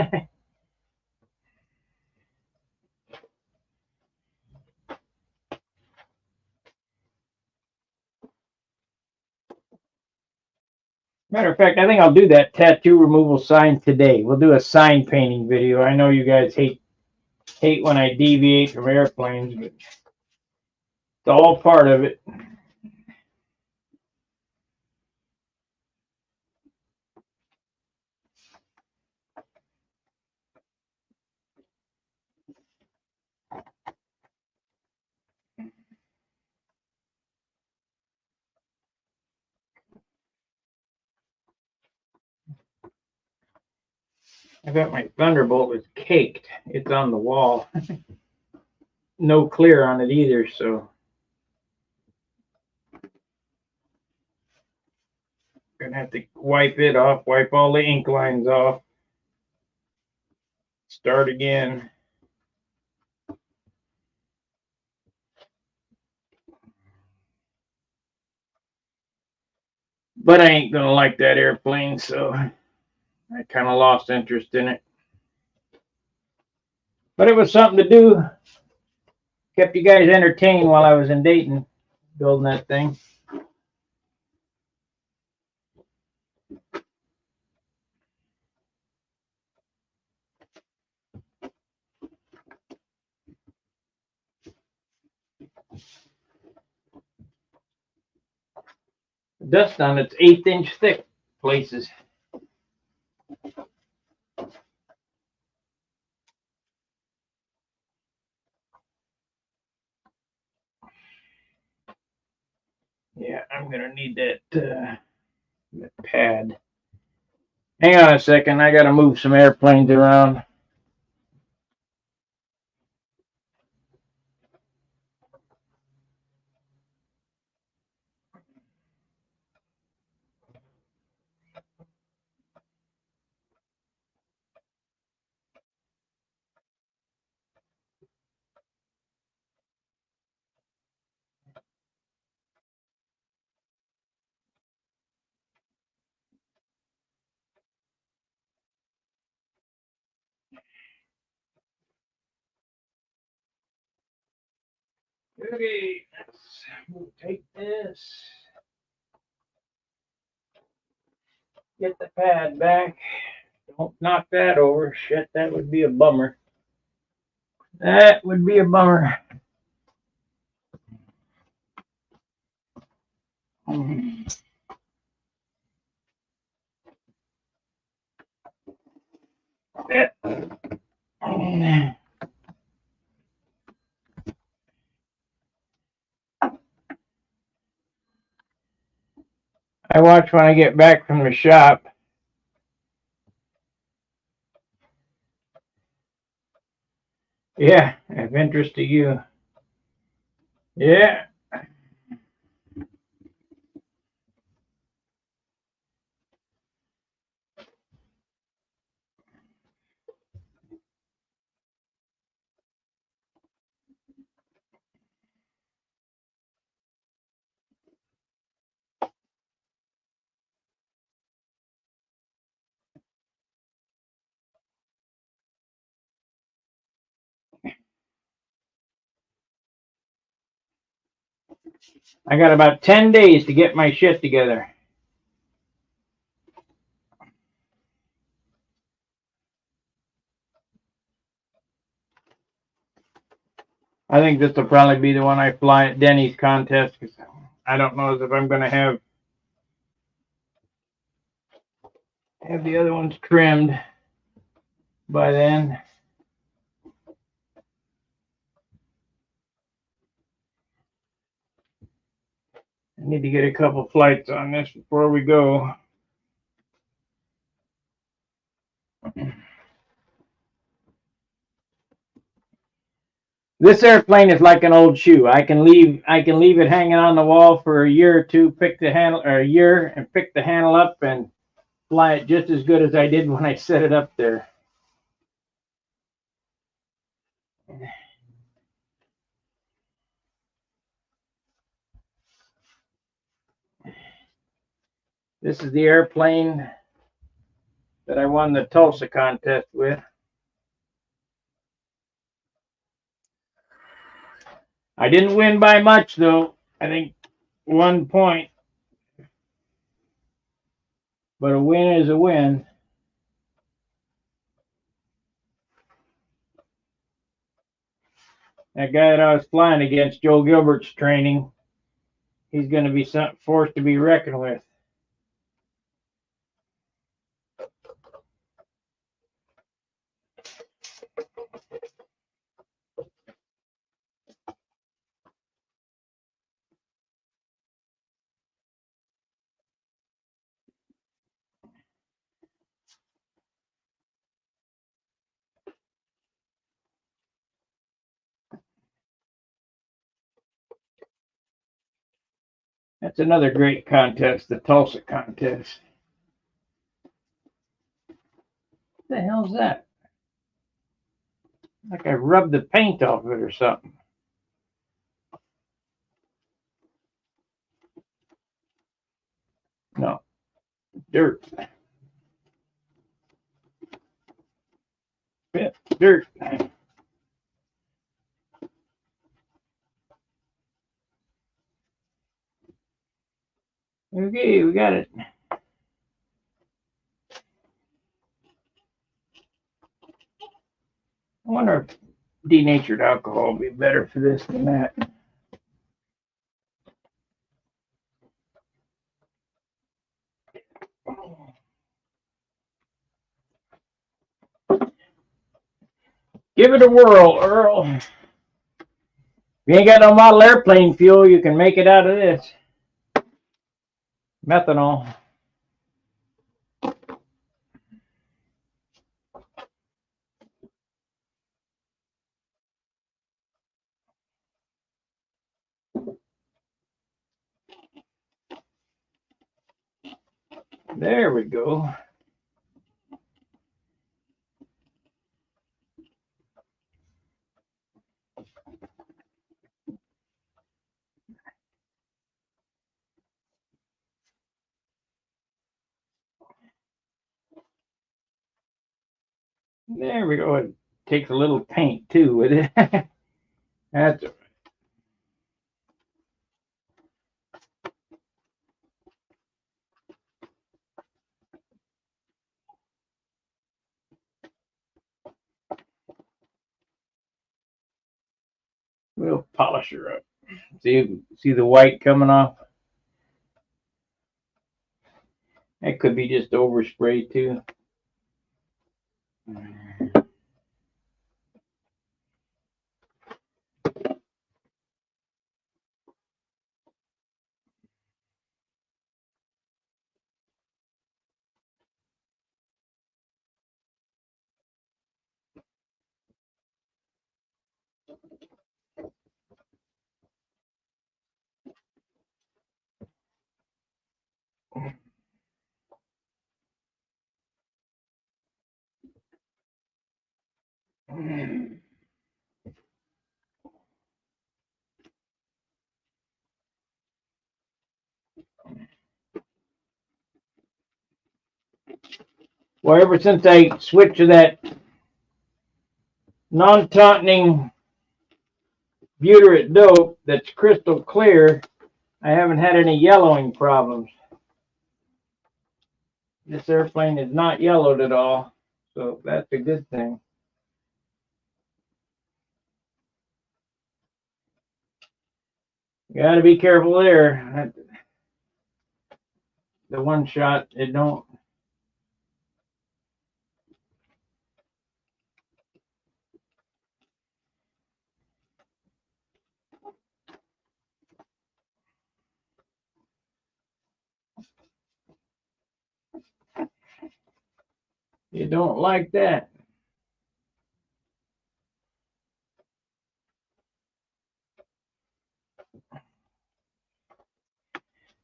Speaker 1: Matter of fact, I think I'll do that tattoo removal sign today. We'll do a sign painting video. I know you guys hate when I deviate from airplanes, but it's all part of it. I bet my Thunderbolt is caked. It's on the wall. No clear on it either, so gonna have to wipe it off, wipe all the ink lines off, start again. But I ain't gonna like that airplane, so I kind of lost interest in it. But it was something to do. Kept you guys entertained while I was in Dayton building that thing. Dust on it's 1/8 inch thick places. Yeah, I'm gonna need that pad. Hang on a second, I gotta move some airplanes around. Okay, we'll take this. Get the pad back. Don't knock that over. Shit, that would be a bummer. That would be a bummer. I watch when I get back from the shop. Yeah, of interest to you. Yeah. I got about 10 days to get my shit together. I think this will probably be the one I fly at Denny's contest because I don't know if I'm going to have the other ones trimmed by then. I need to get a couple flights on this before we go. This airplane is like an old shoe. I can leave it hanging on the wall for a year or two, pick the handle or a year and pick the handle up and fly it just as good as I did when I set it up there. This is the airplane that I won the Tulsa contest with. I didn't win by much though. I think 1 point. But a win is a win. That guy that I was flying against, Joe Gilbert's training, he's going to be forced to be reckoned with. That's another great contest, the Tulsa contest. What the hell's that? Like I rubbed the paint off of it or something. No, dirt. Dirt. Okay, we got it. I wonder if denatured alcohol would be better for this than that. Give it a whirl, Earl. If you ain't got no model airplane fuel, you can make it out of this. Methanol. There we go. There we go. It takes a little paint too with it. That's polish her up. See the white coming off? That could be just overspray too. Well, ever since I switched to that non-tautening butyrate dope that's crystal clear, I haven't had any yellowing problems. This airplane is not yellowed at all, so that's a good thing. You got to be careful there. The one shot, it don't. You don't like that.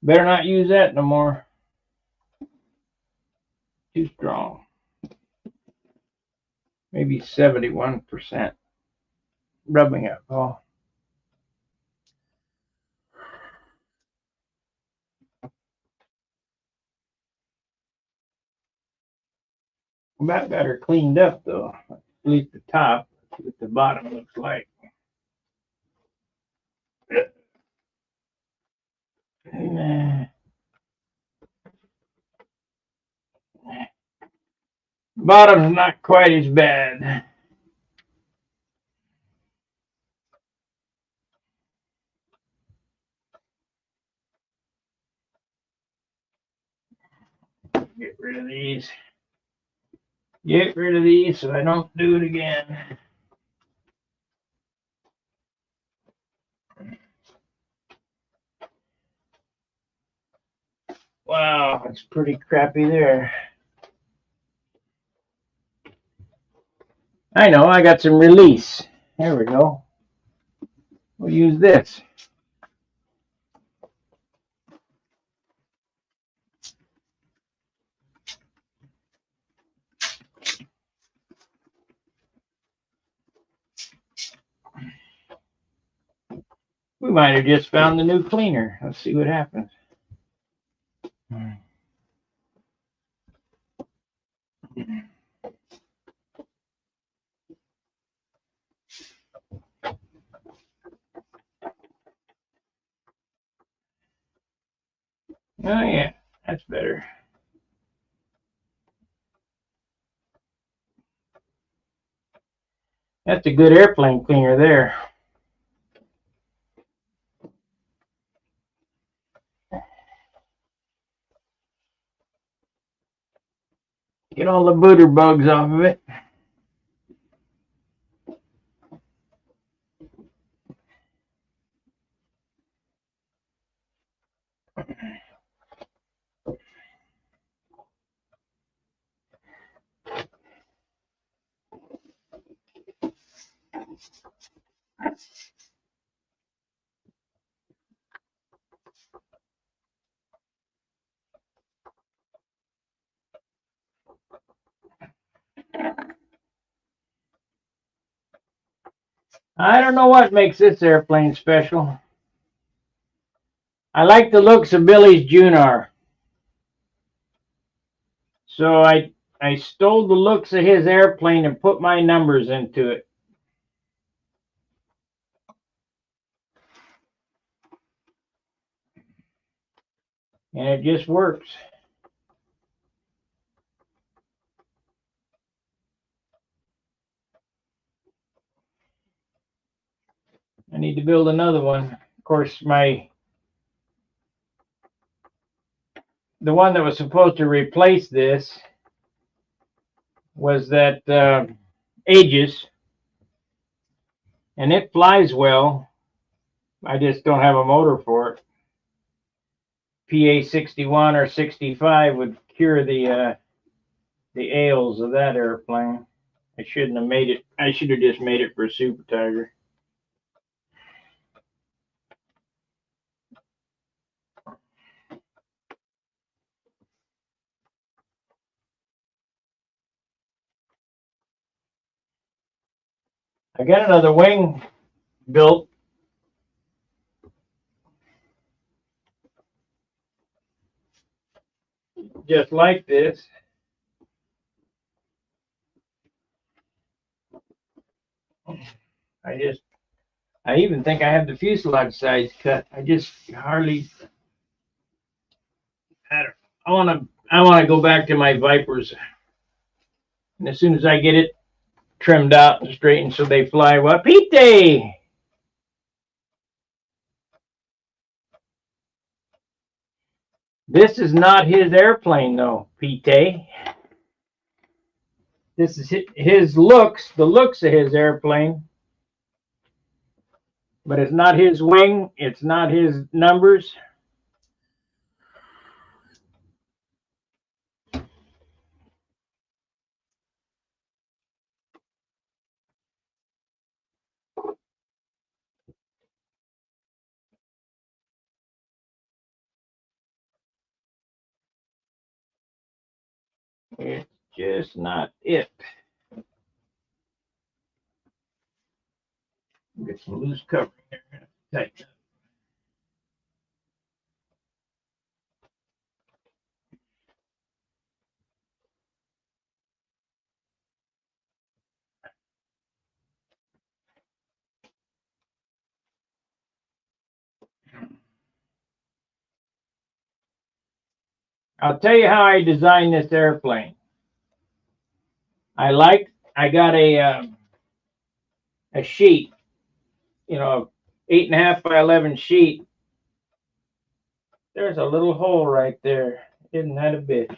Speaker 1: Better not use that no more. Too strong. Maybe 71% rubbing alcohol. About got her cleaned up though. At least the top. Let's see what the bottom looks like. Bottom's not quite as bad. Get rid of these. Get rid of these so I don't do it again. Wow, it's pretty crappy there. I know, I got some release. There we go. We'll use this. We might have just found the new cleaner. Let's see what happens. Oh yeah, that's better. That's a good airplane cleaner there. Get all the booter bugs off of it. I don't know what makes this airplane special. I like the looks of Billy's Junar. So I stole the looks of his airplane and put my numbers into it. And it just works. And need to build another one. Of course, the one that was supposed to replace this was that Aegis, and it flies well. I just don't have a motor for it. PA 61 or 65 would cure the ails of that airplane. I shouldn't have made it. I should have just made it for a Super Tiger. I got another wing built. Just like this. I even think I have the fuselage size cut. I just hardly. I want to go back to my Vipers, and as soon as I get it trimmed out and straightened so they fly well. Pete! This is not his airplane, though, Pete. This is his looks, the looks of his airplane. But it's not his wing. It's not his numbers. It's just not it. Get some loose covering there. Tighten up. I'll tell you how I designed this airplane. I got a sheet, 8.5 by 11 sheet. There's a little hole right there. Isn't that a bitch?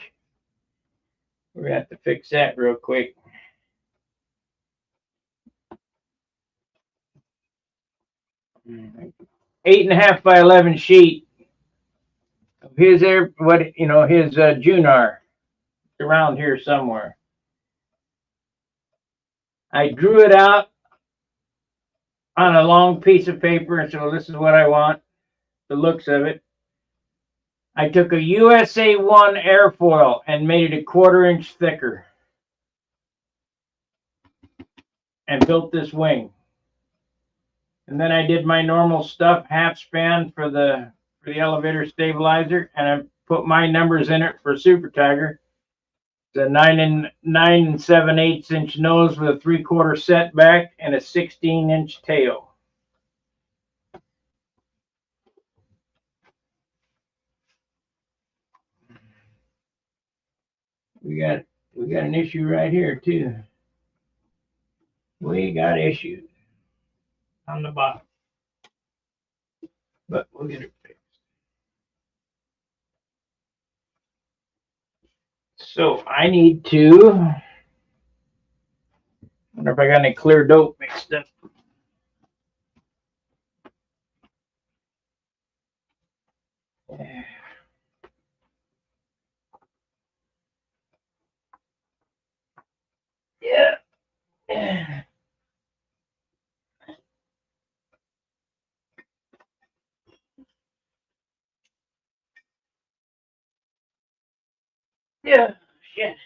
Speaker 1: We're gonna have to fix that real quick. Eight and a half by 11 sheet of his his Junar around here somewhere. I drew it out on a long piece of paper and said, well, this is what I want, the looks of it. I took a USA 1 airfoil and made it a 1/4 inch thicker and built this wing. And then I did my normal stuff, half span for the elevator stabilizer, and I put my numbers in it for Super Tiger. It's a 9 7/8 inch nose with a 3/4 setback and a 16-inch tail. We got an issue right here too. We got issues on the bottom, but we'll get it fixed. So I need to. I wonder if I got any clear dope mixed up. Yeah. Yeah. Shit.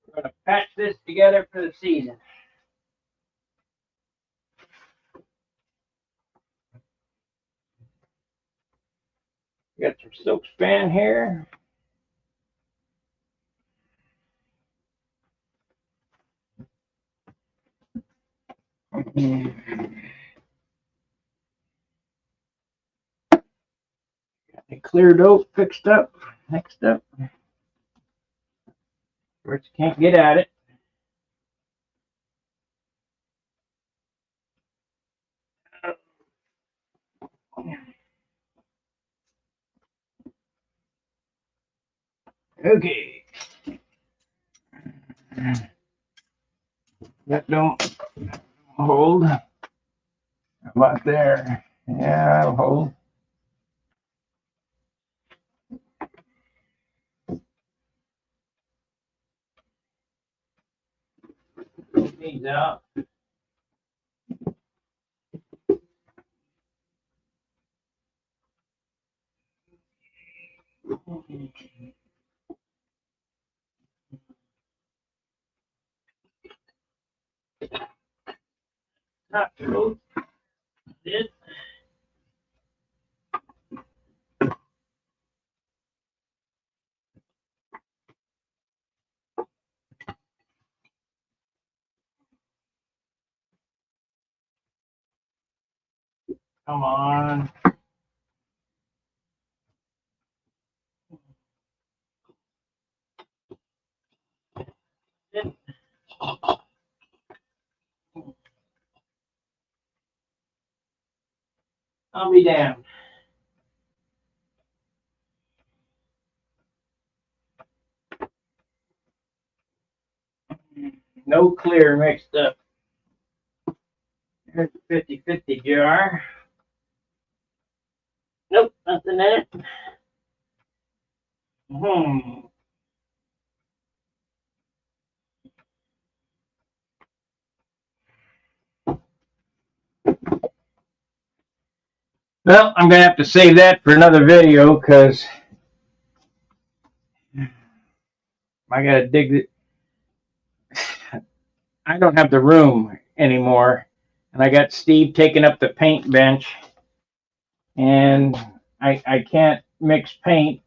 Speaker 1: We're gonna patch this together for the season. Got some silk span here. Got the clear dope fixed up. Next up. Where you can't get at it. Okay. That don't hold. How about there? Yeah, that'll hold. These out. Not true. It. Come on. It. I'll be damned. No clear mixed up. Here's the 50-50 jar. Nope, nothing in it. Hmm. Well, I'm gonna have to save that for another video because I gotta dig it. I don't have the room anymore, and I got Steve taking up the paint bench, and I can't mix paint.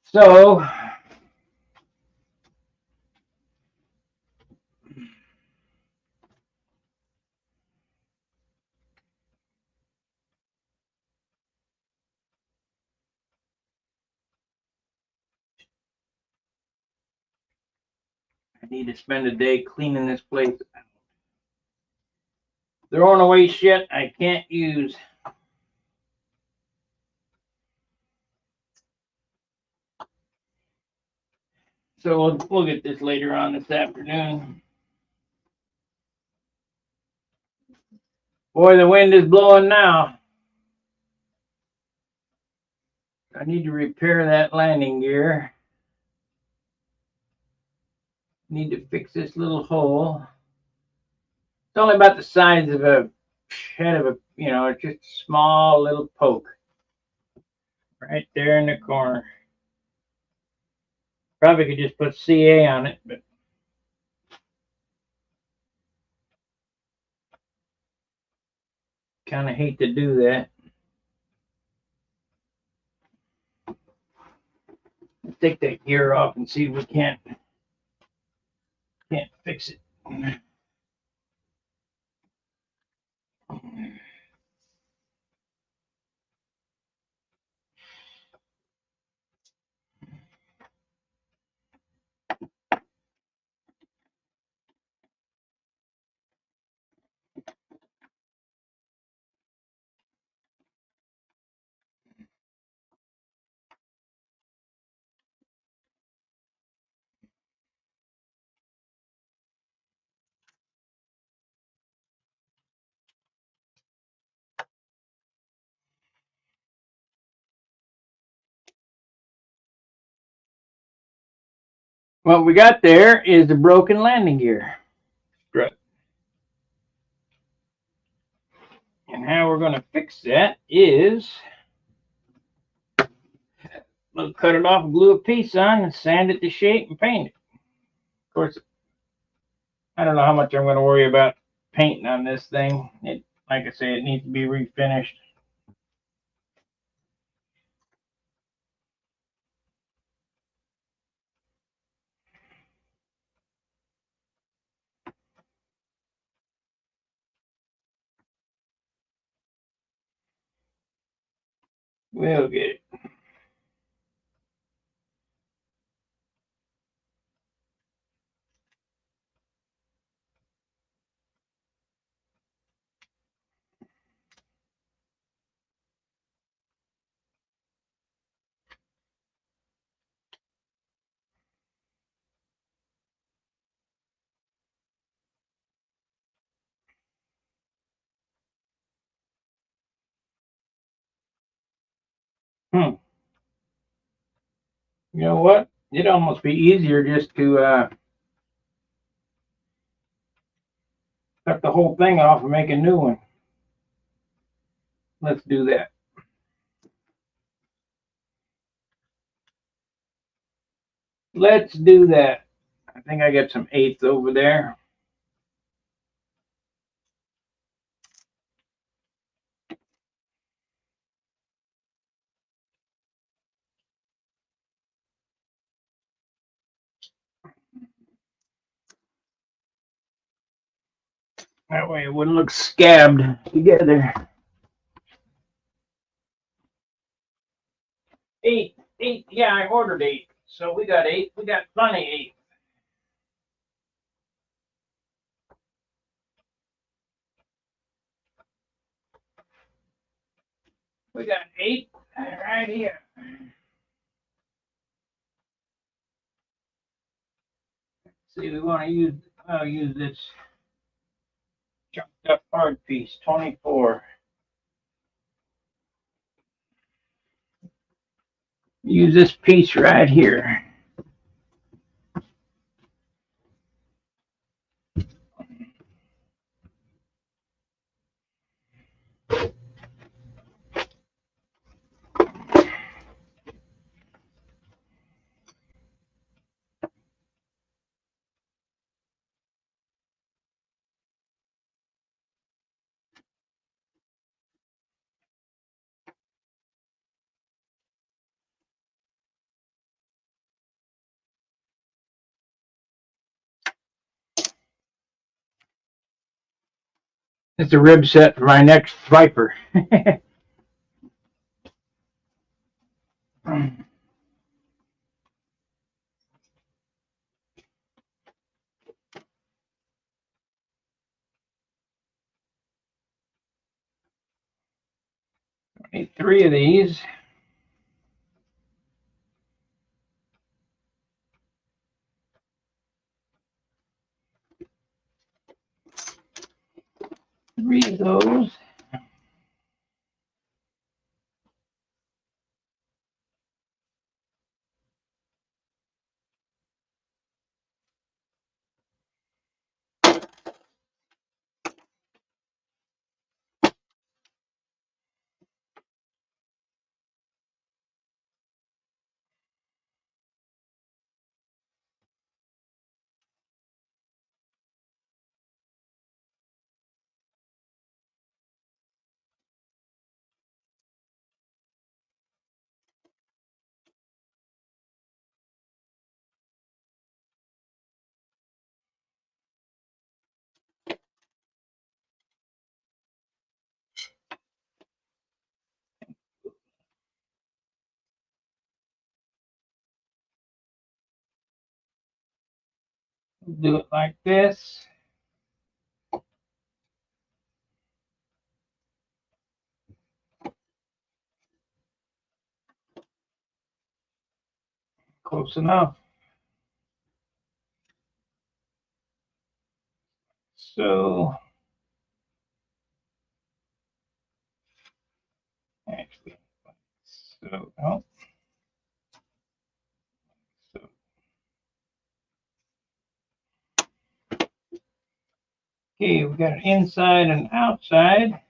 Speaker 1: So I need to spend a day cleaning this place. Throwing away shit I can't use. So we'll get this later on this afternoon. Boy, the wind is blowing now. I need to repair that landing gear. Need to fix this little hole. It's only about the size of a head of a, it's just a small little poke. Right there in the corner. Probably could just put CA on it, but kind of hate to do that. Let's take that gear off and see if we can't fix it. What we got there is the broken landing gear strut. And how we're going to fix that is we'll cut it off, glue a piece on, and sand it to shape and paint it. Of course, I don't know how much I'm going to worry about painting on this thing. Like I say, it needs to be refinished. We'll get it. You know what? It'd almost be easier just to cut the whole thing off and make a new one. Let's do that. Let's do that. I think I got some eighths over there. That way it wouldn't look scabbed together. Eight. Yeah, I ordered 8. So we got 8. We got plenty 8. We got 8 right here. See, we want to use, I'll use this chucked up hard piece, 24. Use this piece right here. It's a rib set for my next Viper. 3 of these. Three of those. Do it like this. Close enough. So, actually, so, oh, so. Okay, we got an inside and outside.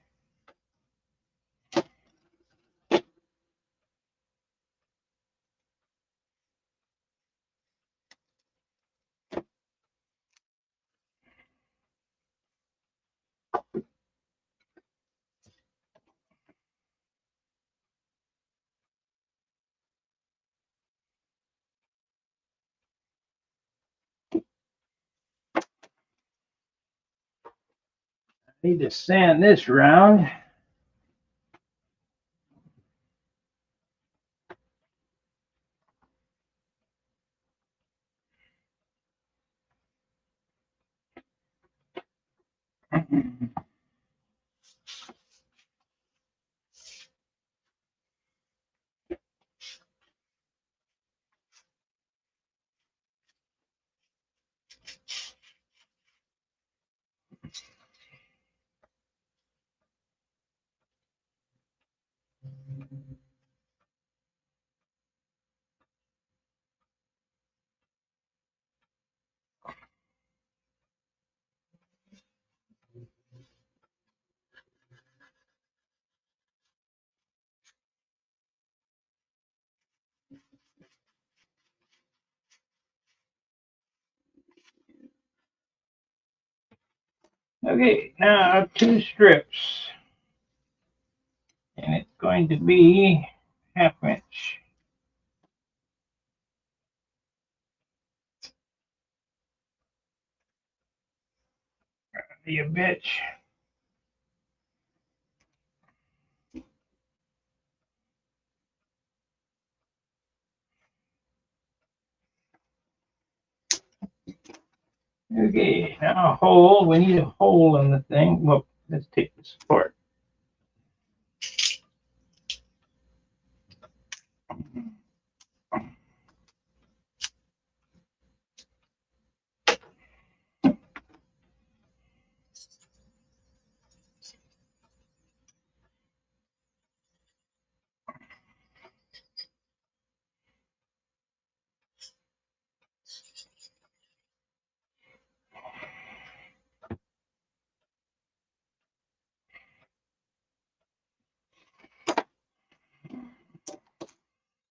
Speaker 1: Need to sand this round. Okay, now 2 strips. And it's going to be 1/2 inch. You bitch. Okay, now a hole. We need a hole in the thing. Well, let's take this apart.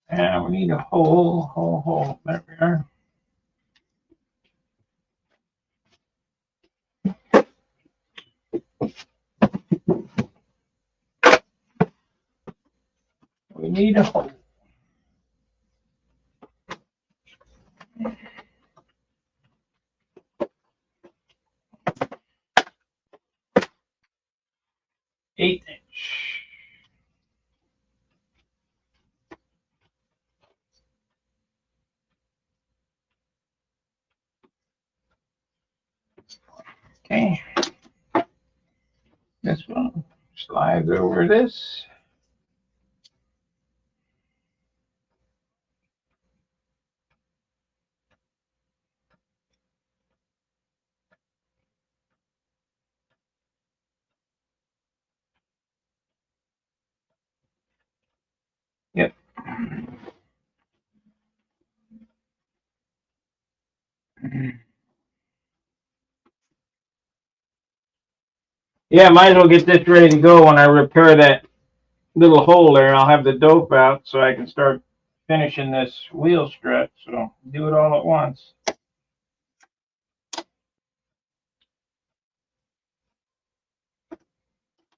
Speaker 1: And we need a hole. There we are. We need a hole. Eighth inch. Okay. This one slides over this. Yep. Yeah, might as well get this ready to go when I repair that little hole there. I'll have the dope out so I can start finishing this wheel strut. So do it all at once.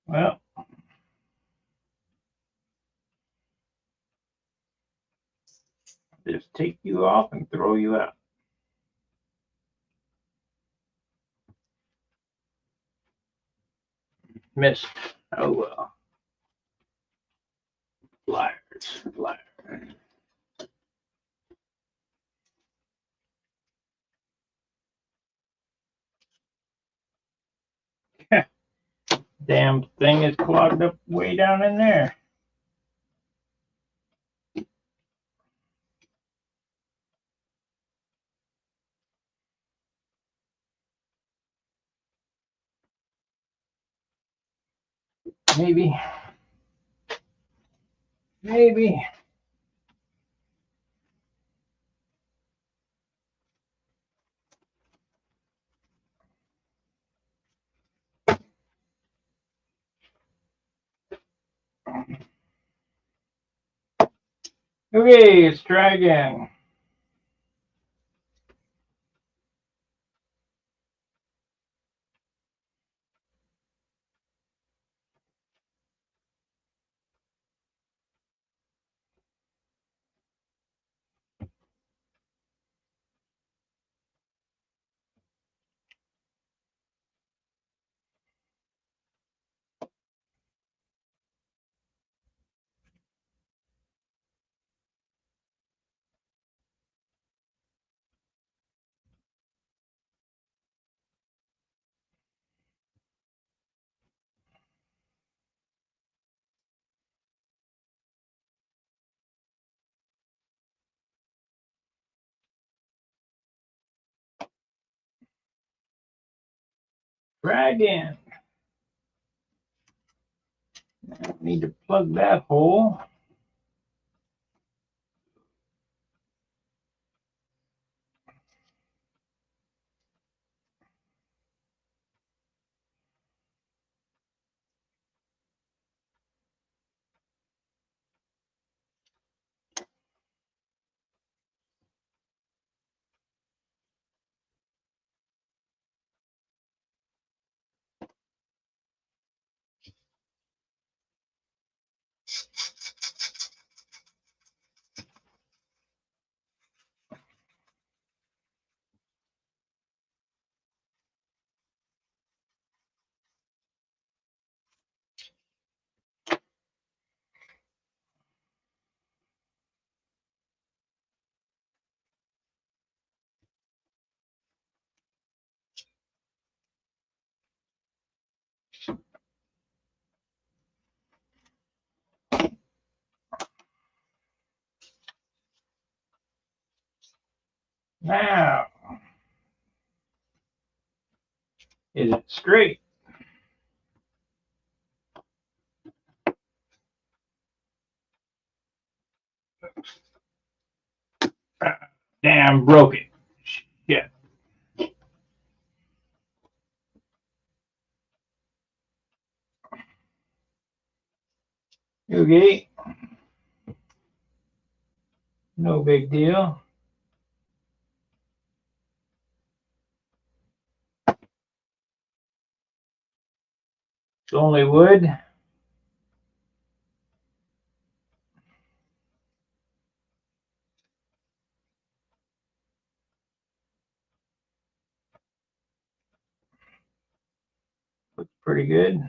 Speaker 1: Well, just take you off and throw you out. Missed. Oh well. Liars. Damn thing is clogged up way down in there. Maybe. Okay, let's try again. Try again. Now we need to plug that hole. Now, is it straight? Damn, broke it. Shit. Okay. No big deal. It's only wood. Looks pretty good.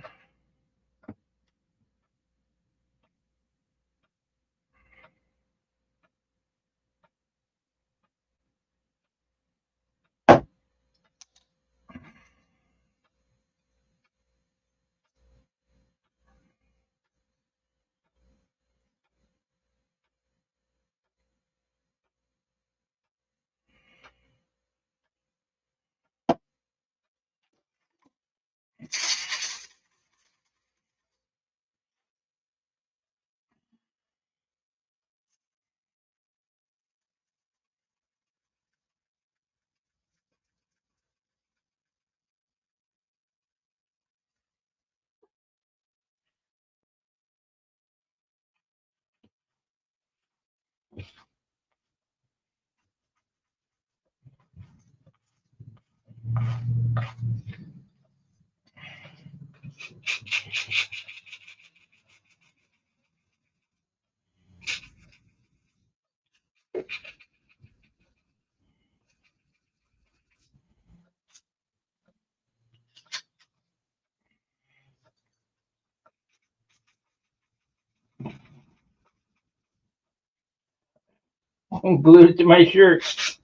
Speaker 1: Glued it to my shirt.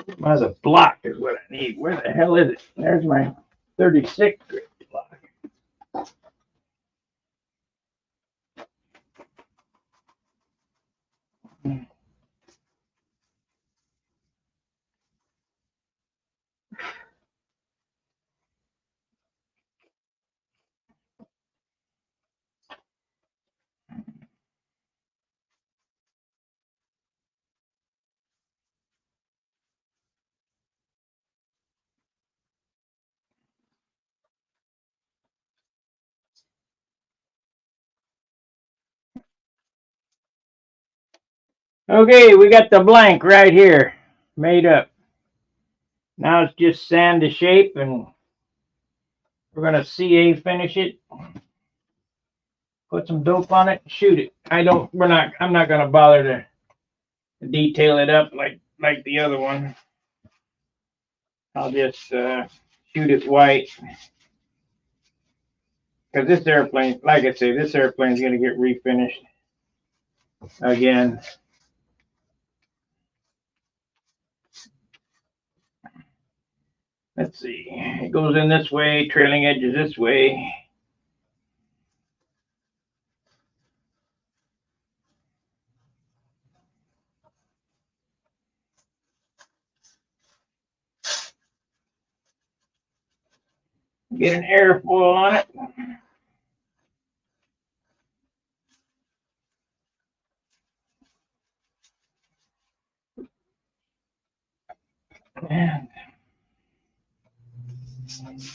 Speaker 1: The block is what I need. Where the hell is it? There's my 36 grit block. Okay, we got the blank right here made up. Now it's just sand to shape, and we're gonna CA finish it. Put some dope on it, shoot it. I'm not gonna bother to detail it up like the other one. I'll just shoot it white. Because this airplane, like I say, this airplane's gonna get refinished again. Let's see. It goes in this way, trailing edges this way. Get an airfoil on it. And let's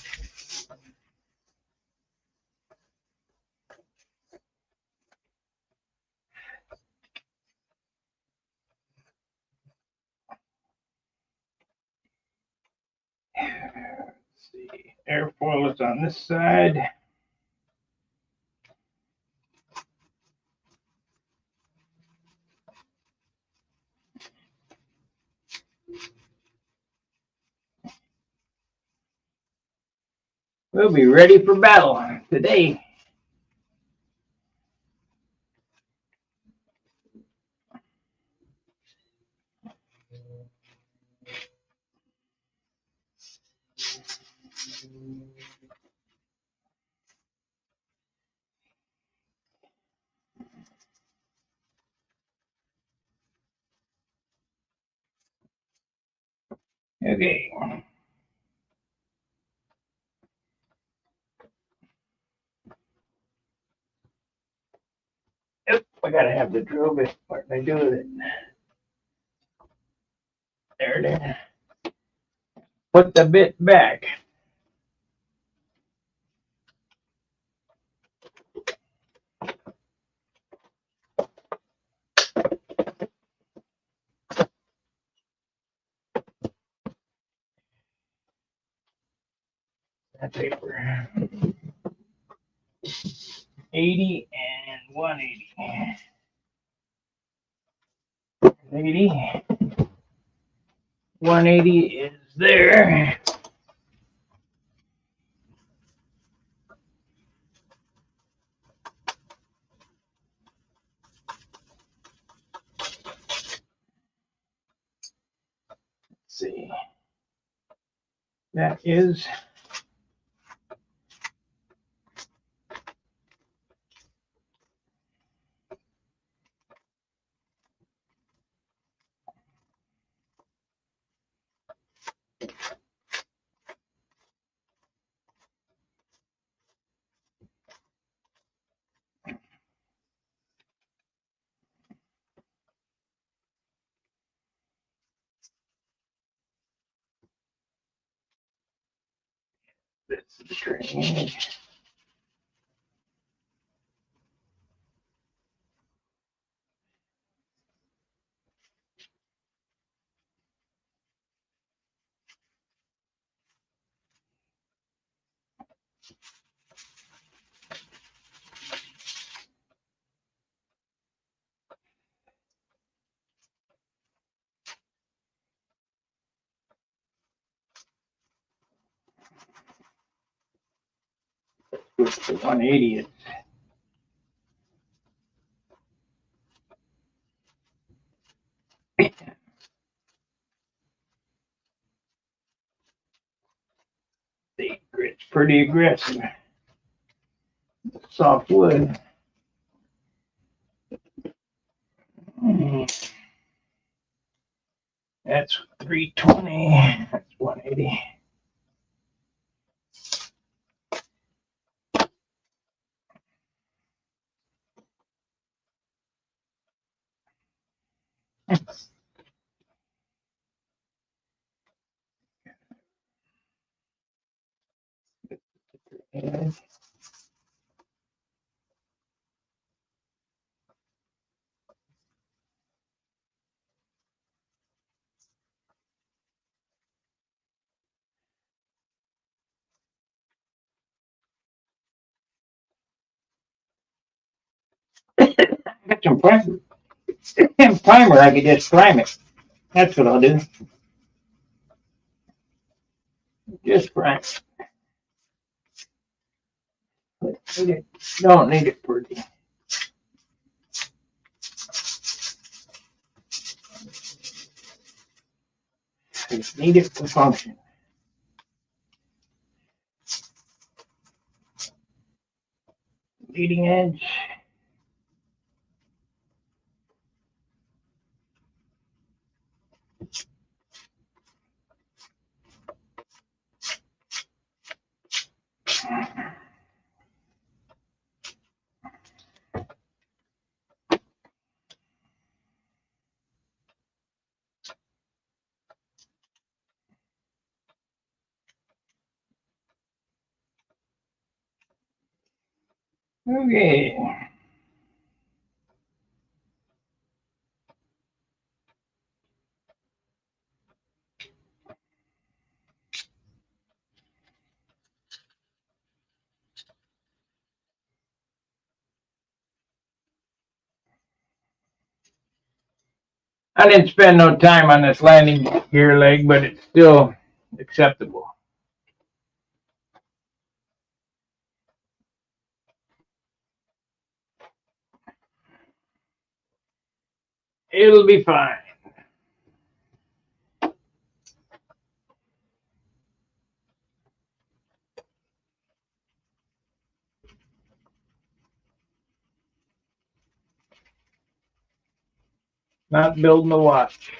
Speaker 1: see. Airfoil is on this side. We'll be ready for battle today. Okay. Yep, I gotta have the drill bit. What did I do with it? There it is. Put the bit back. That paper. 80 and 180. 80. 180 is there. Let's see. That is this string. Which the 180 is. The grit's pretty aggressive. Soft wood. That's 320. That's 180. Got some primer. Primer, I could just prime it. That's what I'll do. Just prime it. Don't need it pretty. Just need it to function. Leading edge. Okay. I didn't spend no time on this landing gear leg, but it's still acceptable. It'll be fine. Not building a watch.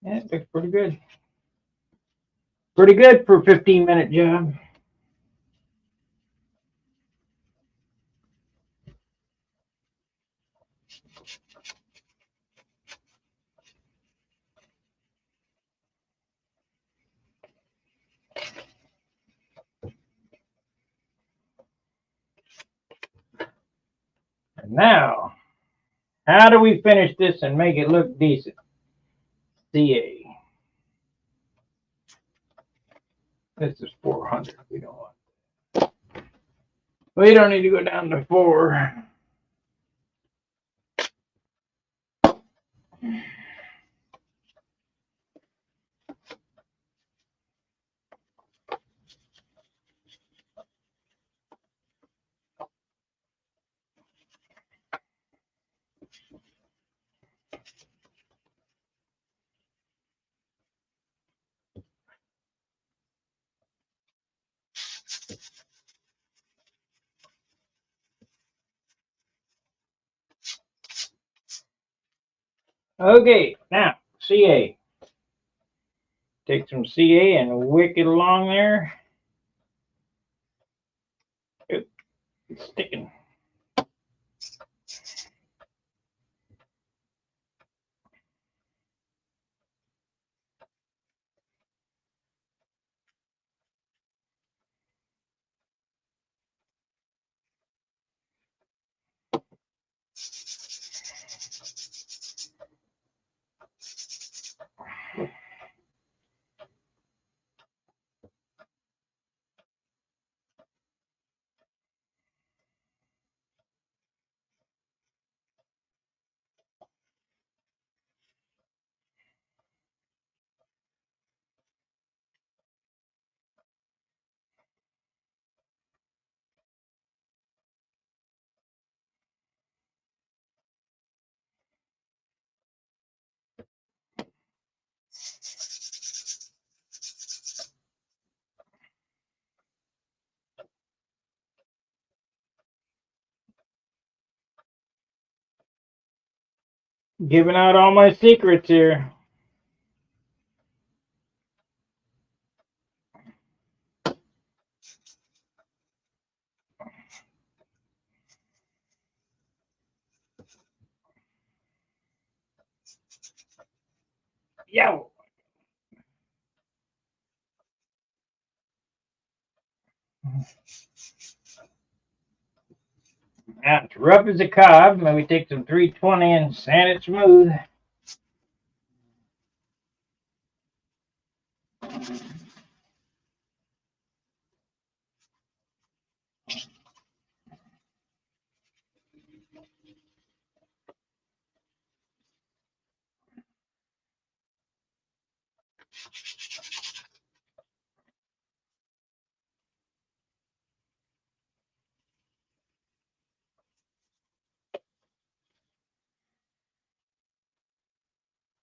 Speaker 1: Yeah, it looks pretty good. Pretty good for a 15-minute job. And now, how do we finish this and make it look decent? CA. This is 400. We don't want. We don't need to go down to 4. Okay, now CA. Take some CA and wick it along there. Oop, it's sticking. Giving out all my secrets here. Yo. Now it's rough as a cob. Maybe take some 320 and sand it smooth.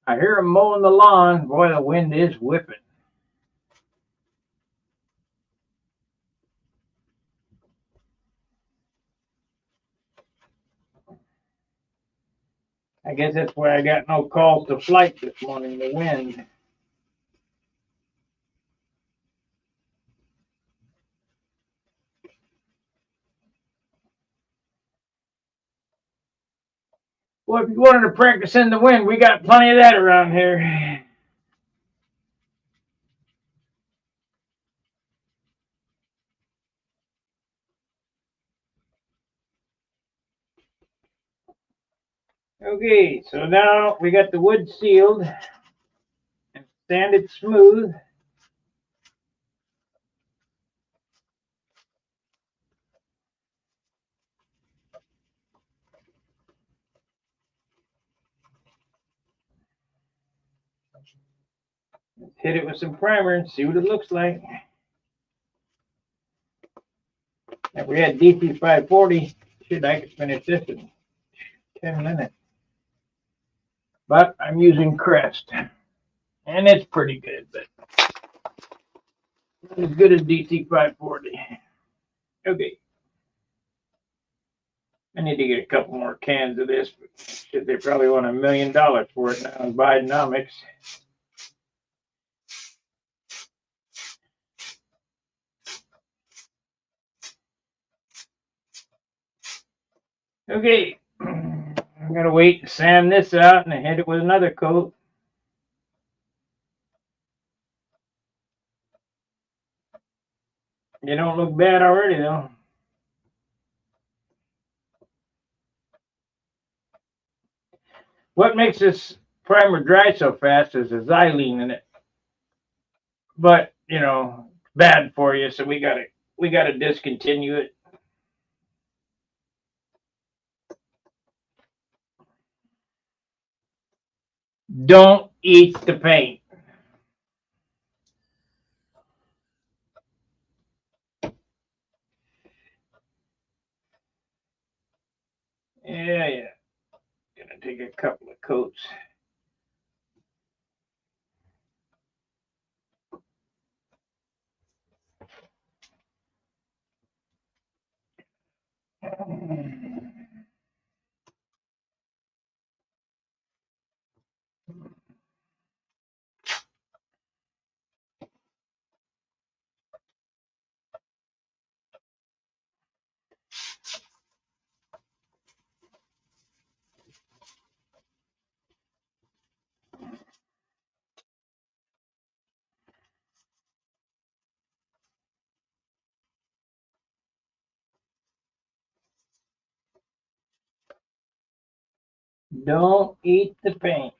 Speaker 1: I hear him mowing the lawn. Boy, the wind is whipping. I guess that's why I got no calls to flight this morning, the wind. Well, if you wanted to practice in the wind, we got plenty of that around here. Okay, so now we got the wood sealed and sanded smooth. hit it with some primer and see what it looks like. If we had DC 540, shit, I could finish this in 10 minutes. But I'm using Crest, and it's pretty good, but not as good as DC 540. Okay. I need to get a couple more cans of this, but shit, they probably want $1 million for it now in Bidenomics. Okay, I'm gonna wait to sand this out and hit it with another coat. They don't look bad already though. What makes this primer dry so fast is the xylene in it. But you know, it's bad for you, so we gotta discontinue it. Don't eat the paint. Yeah. Gonna take a couple of coats. Don't eat the paint.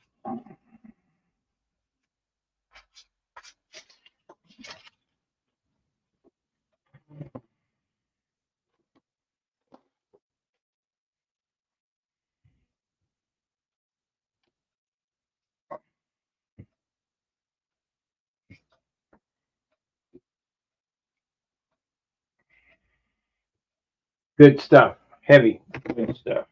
Speaker 1: Good stuff. Heavy. Good stuff.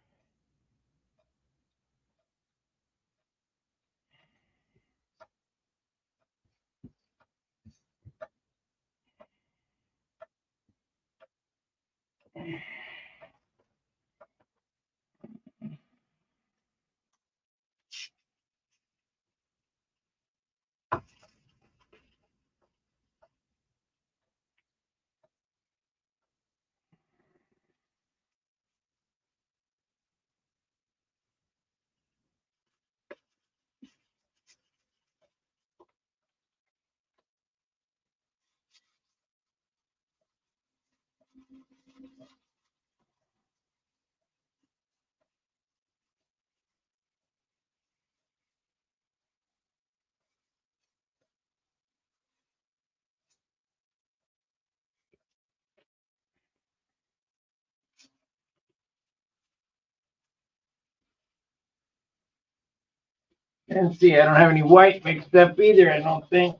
Speaker 1: And see, I don't have any white mixed up either, I don't think.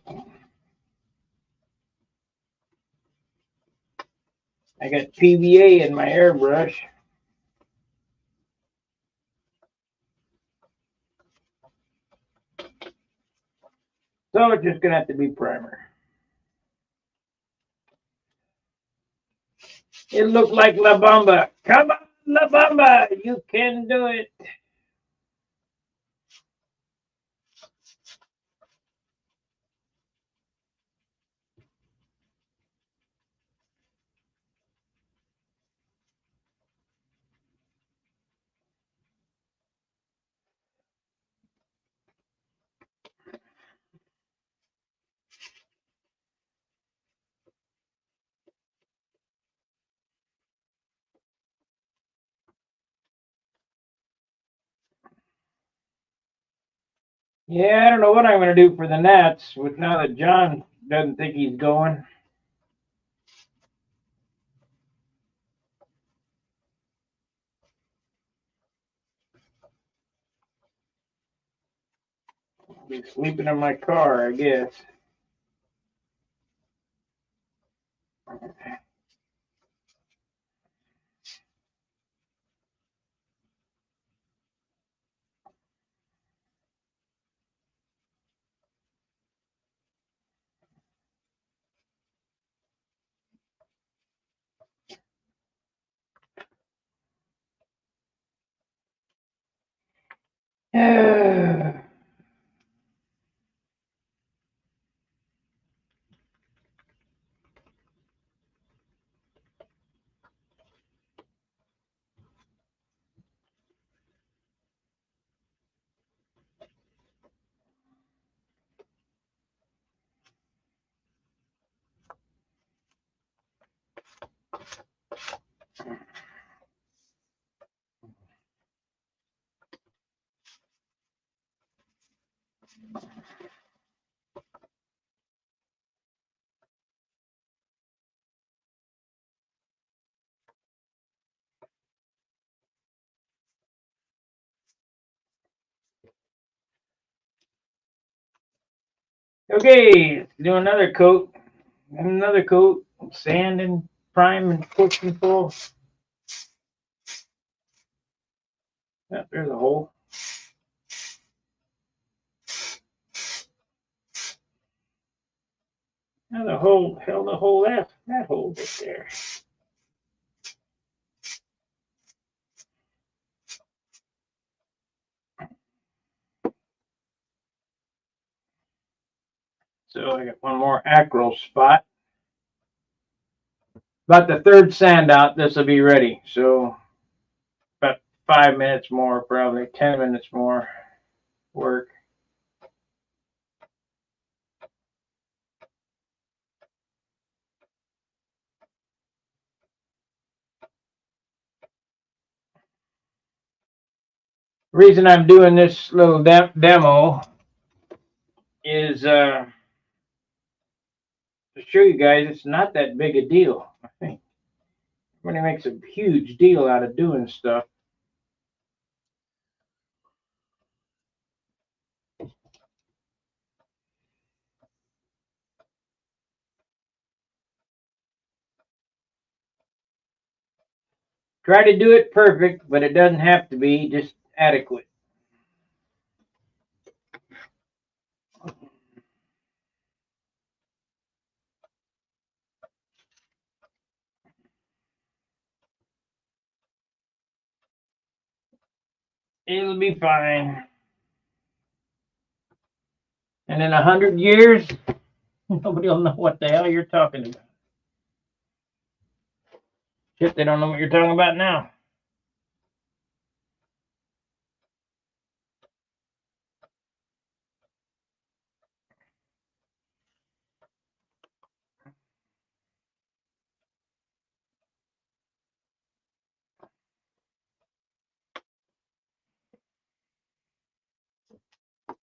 Speaker 1: I got PVA in my airbrush. So it's just gonna have to be primer. It looked like La Bamba. Come on, La Bamba, you can do it. Yeah, I don't know what I'm gonna do for the Nats with now that John doesn't think he's going. I'll be sleeping in my car, I guess. Okay, let's do another coat. Another coat. Sand and prime and push and pull. Oh, there's a hole. Now the hole, held the hole that hole right there. So I got one more acryl spot. About the third sand out, this will be ready. So about 5 minutes more, probably 10 minutes more work. The reason I'm doing this little demo is to show you guys it's not that big a deal. I think everybody makes a huge deal out of doing stuff. Try to do it perfect, but it doesn't have to be, just adequate. It'll be fine. And in 100 years, nobody will know what the hell you're talking about. Shit, they don't know what you're talking about now.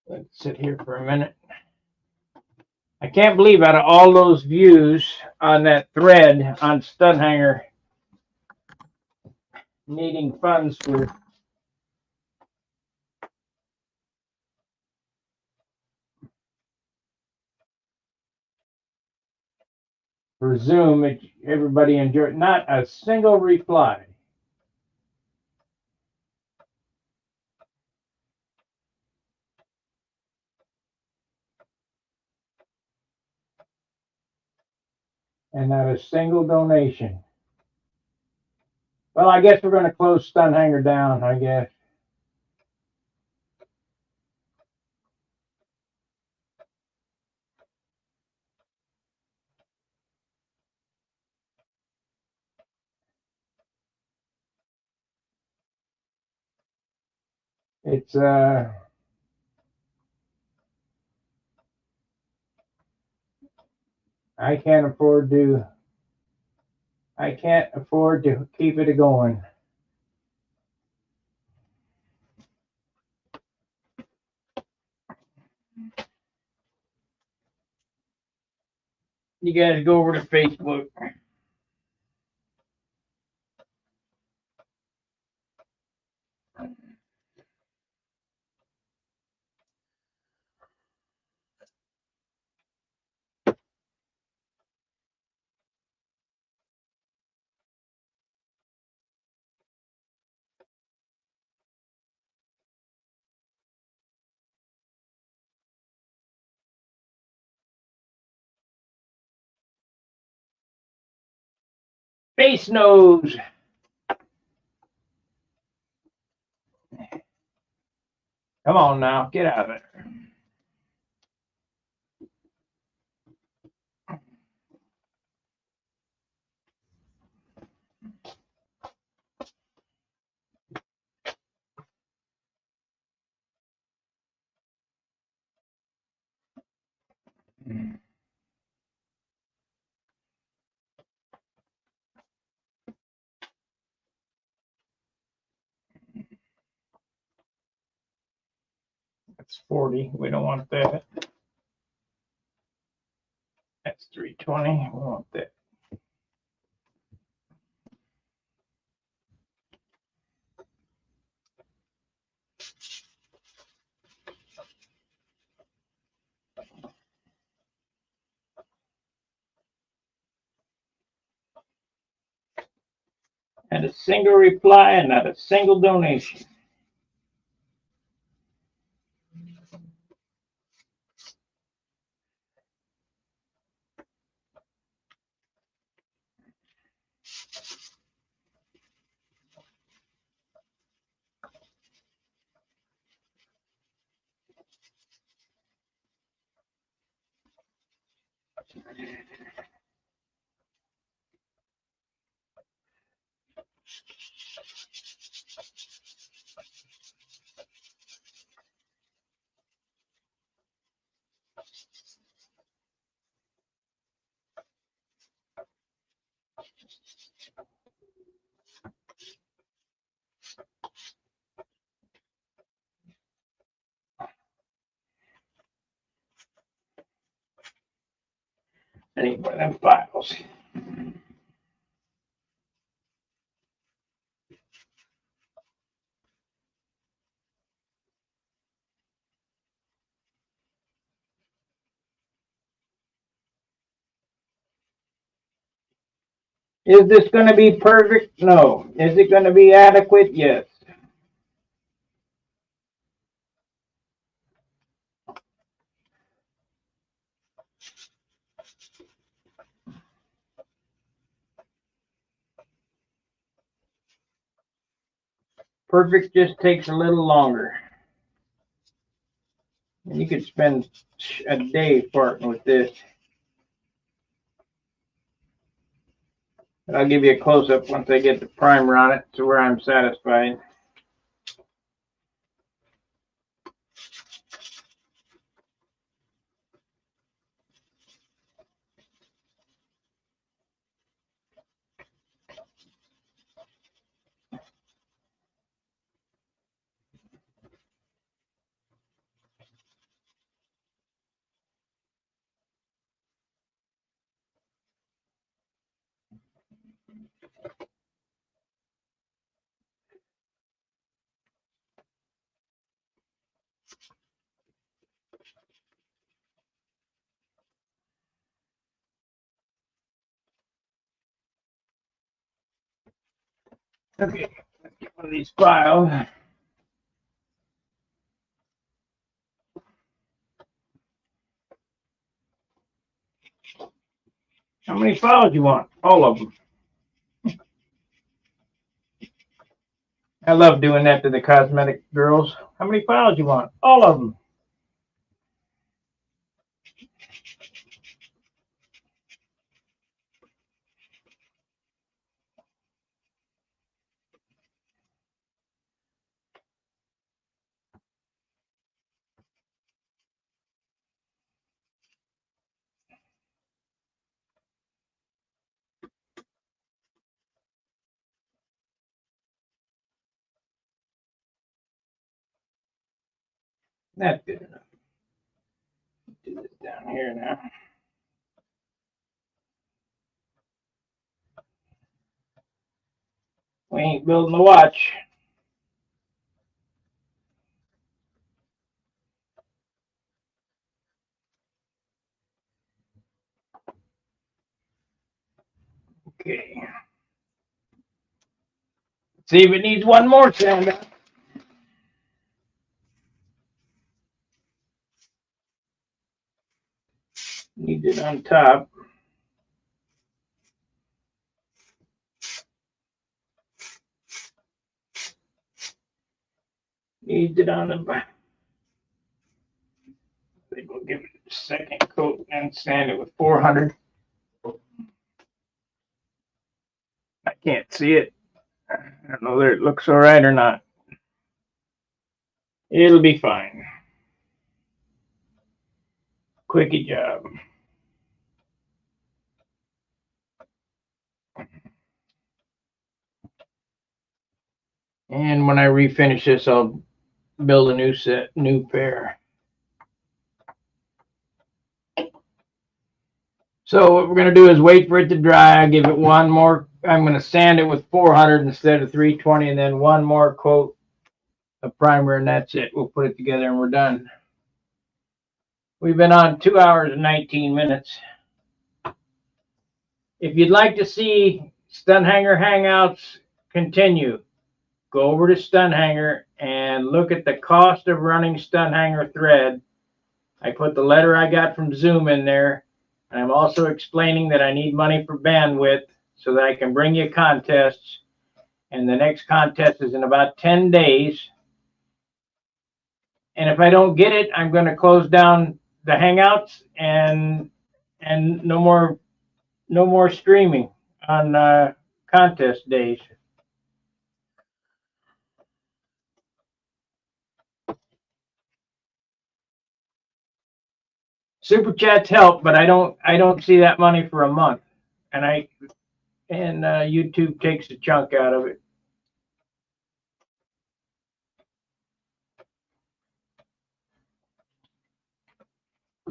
Speaker 1: Let's sit here for a minute. I can't believe out of all those views on that thread on Stunhanger needing funds for Zoom, everybody enjoyed, not a single reply. And not a single donation. Well, I guess we're going to close Stunhanger down, I guess. It's I can't afford to keep it going. You guys go over to Facebook. Space nose. Come on now, get out of it. That's 40. We don't want that. That's 320. We want that. Not a single reply and not a single donation. I need one of them files. Is this going to be perfect? No. Is it going to be adequate? Yes. Perfect just takes a little longer. And you could spend a day farting with this. But I'll give you a close-up once I get the primer on it to where I'm satisfied. Okay, let's get one of these files. How many files you want? All of them. I love doing that to the cosmetic girls. How many files you want? All of them. That's good enough. Do this down here now. We ain't building a watch. Okay. See if it needs one more sand up. Needs it on top. Eased it on the back. I think we'll give it a second coat and sand it with 400. I can't see it. I don't know whether it looks all right or not. It'll be fine. Quickie job. And when I refinish this, I'll build a new pair. So what we're going to do is wait for it to dry. I'll give it one more. I'm going to sand it with 400 instead of 320, and then one more coat of primer, and that's it. We'll put it together and we're done. We've been on 2 hours and 19 minutes. If you'd like to see Stun Hanger Hangouts continue, go over to Stun Hanger and look at the cost of running Stun Hanger thread. I put the letter I got from Zoom in there. And I'm also explaining that I need money for bandwidth so that I can bring you contests. And the next contest is in about 10 days. And if I don't get it, I'm going to close down the Hangouts and no more streaming on contest days. Super chats help, but I don't see that money for a month, and YouTube takes a chunk out of it.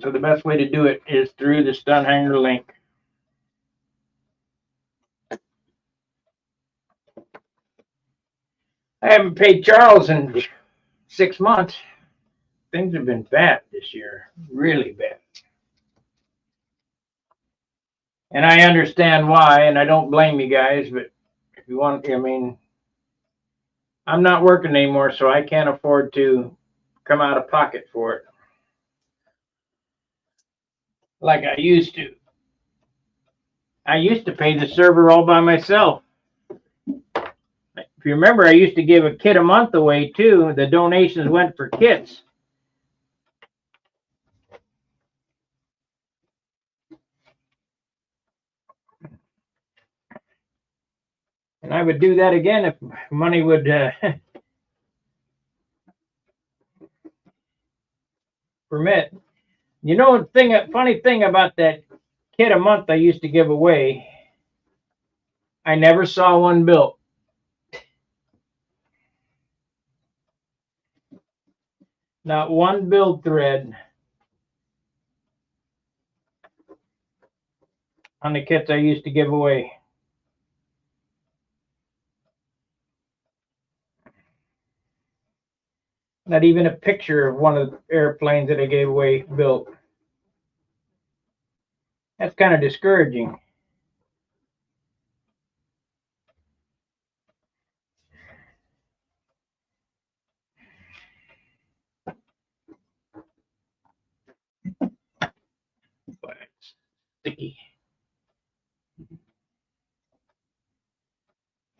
Speaker 1: So the best way to do it is through the Stun Hanger link. I haven't paid Charles in 6 months. Things have been bad this year, really bad. And I understand why, and I don't blame you guys, but if you want, I mean, I'm not working anymore, so I can't afford to come out of pocket for it like I used to. I used to pay the server all by myself. If you remember, I used to give a kit a month away too. The donations went for kits. And I would do that again if money would permit. You know, funny thing about that kit a month I used to give away, I never saw one built. Not one build thread on the kits I used to give away. Not even a picture of one of the airplanes that I gave away built. That's kind of discouraging. But it's sticky.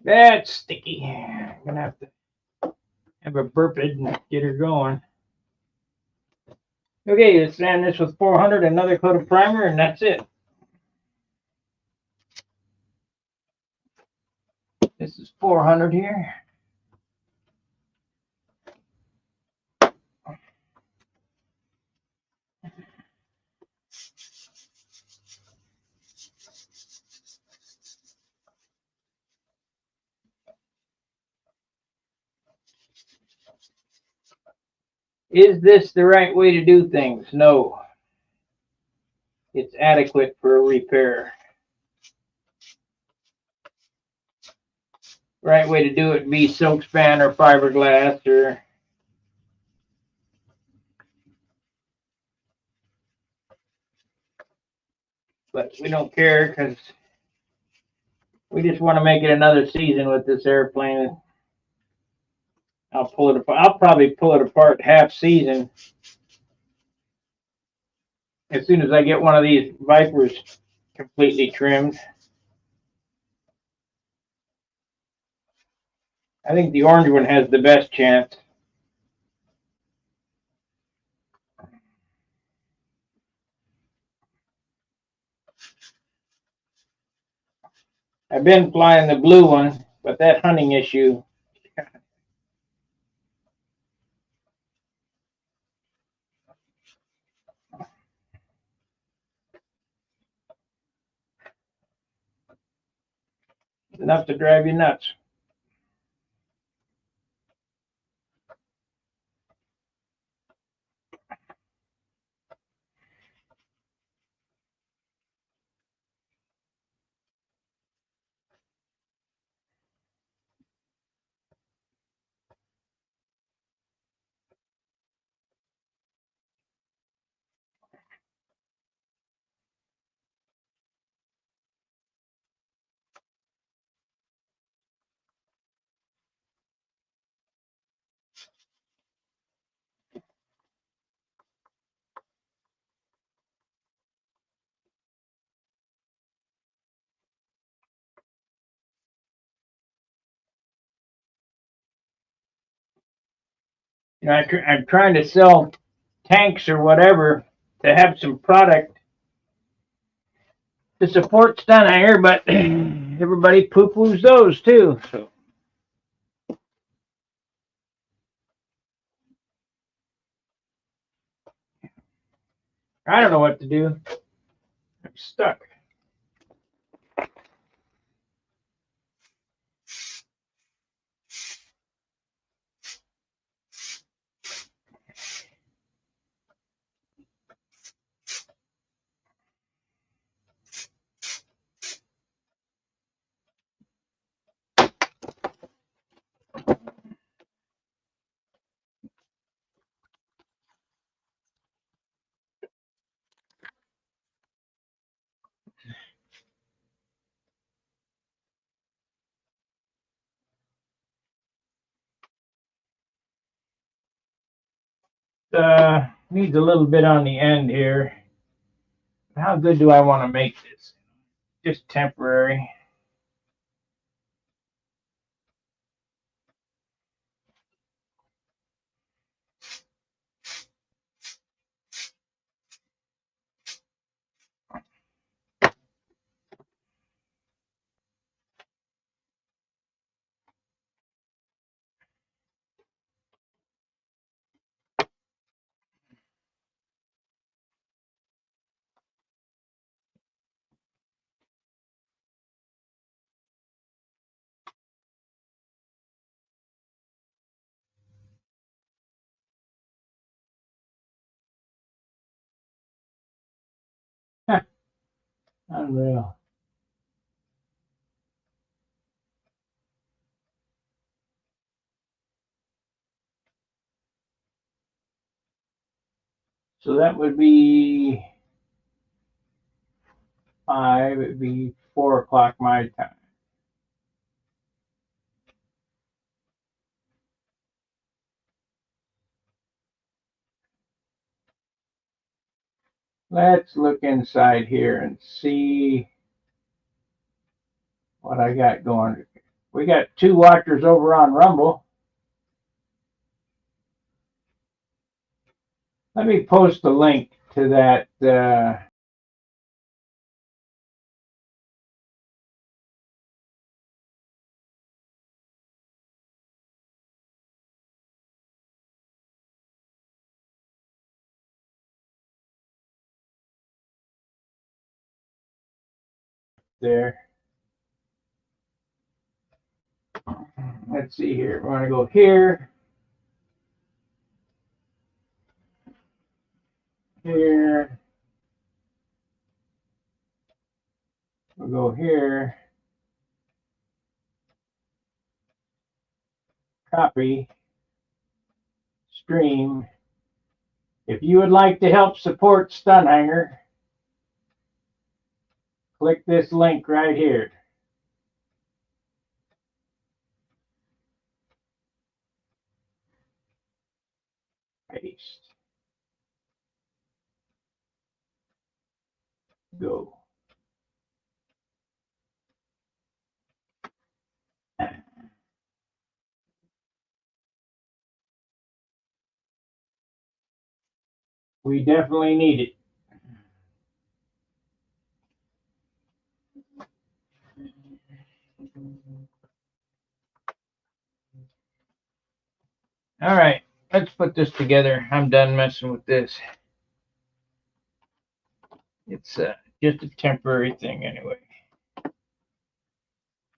Speaker 1: That's sticky. I'm gonna have to have a burp it and get her going. Okay, let's sand this with 400, another coat of primer, and that's it. This is 400 here. Is this the right way to do things? No. It's adequate for a repair. Right way to do it would be silk span or fiberglass or but we don't care because we just want to make it another season with this airplane. I'll pull it apart. I'll probably pull it apart half season as soon as I get one of these Vipers completely trimmed. I think the orange one has the best chance. I've been flying the blue one, but that hunting issue. Enough to drive you nuts. You know, I'm trying to sell tanks or whatever to have some product to support Stunhanger, but everybody poo-poos those too. So I don't know what to do. I'm stuck. Needs a little bit on the end here. How good do I want to make this? Just temporary. Unreal. So that would be 5. It'd be 4 o'clock my time. Let's look inside here and see what I got going. We got 2 watchers over on Rumble. Let me post a link to that. There. Let's see here. We're going to go here. Here. We'll go here. Copy. Stream. If you would like to help support Stunhanger, click this link right here. Paste. Go. We definitely need it. All right, let's put this together. I'm done messing with this. It's just a temporary thing anyway.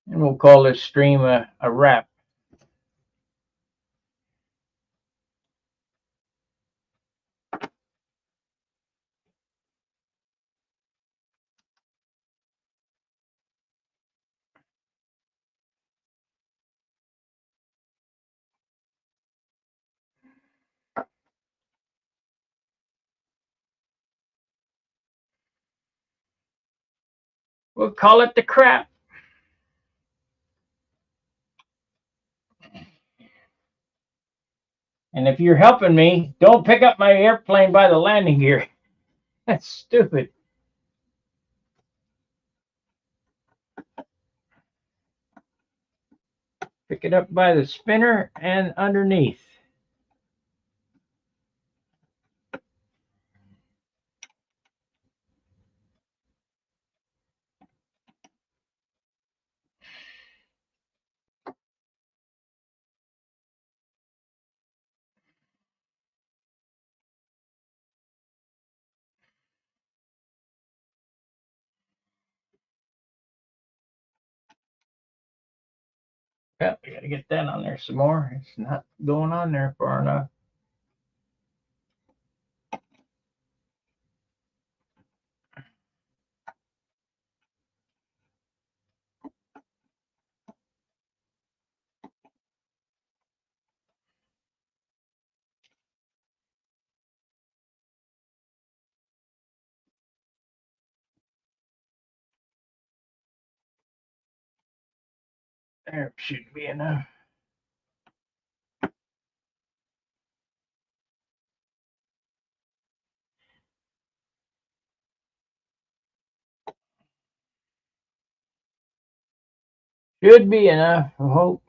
Speaker 1: And we'll call this stream a wrap. We'll call it the crap. And if you're helping me, don't pick up my airplane by the landing gear. That's stupid. Pick it up by the spinner and underneath. Yep, we gotta get that on there some more. It's not going on there far enough. There should be enough. Should be enough, I hope.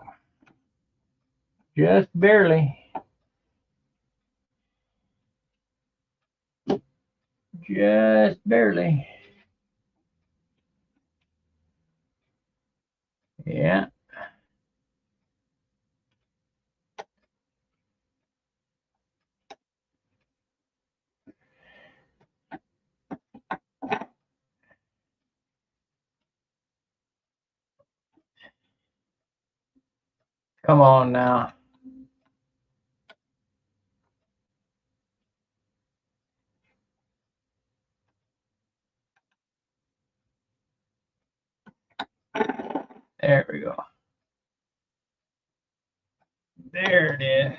Speaker 1: Just barely. Just barely. Yeah. Come on now. There we go. There it is.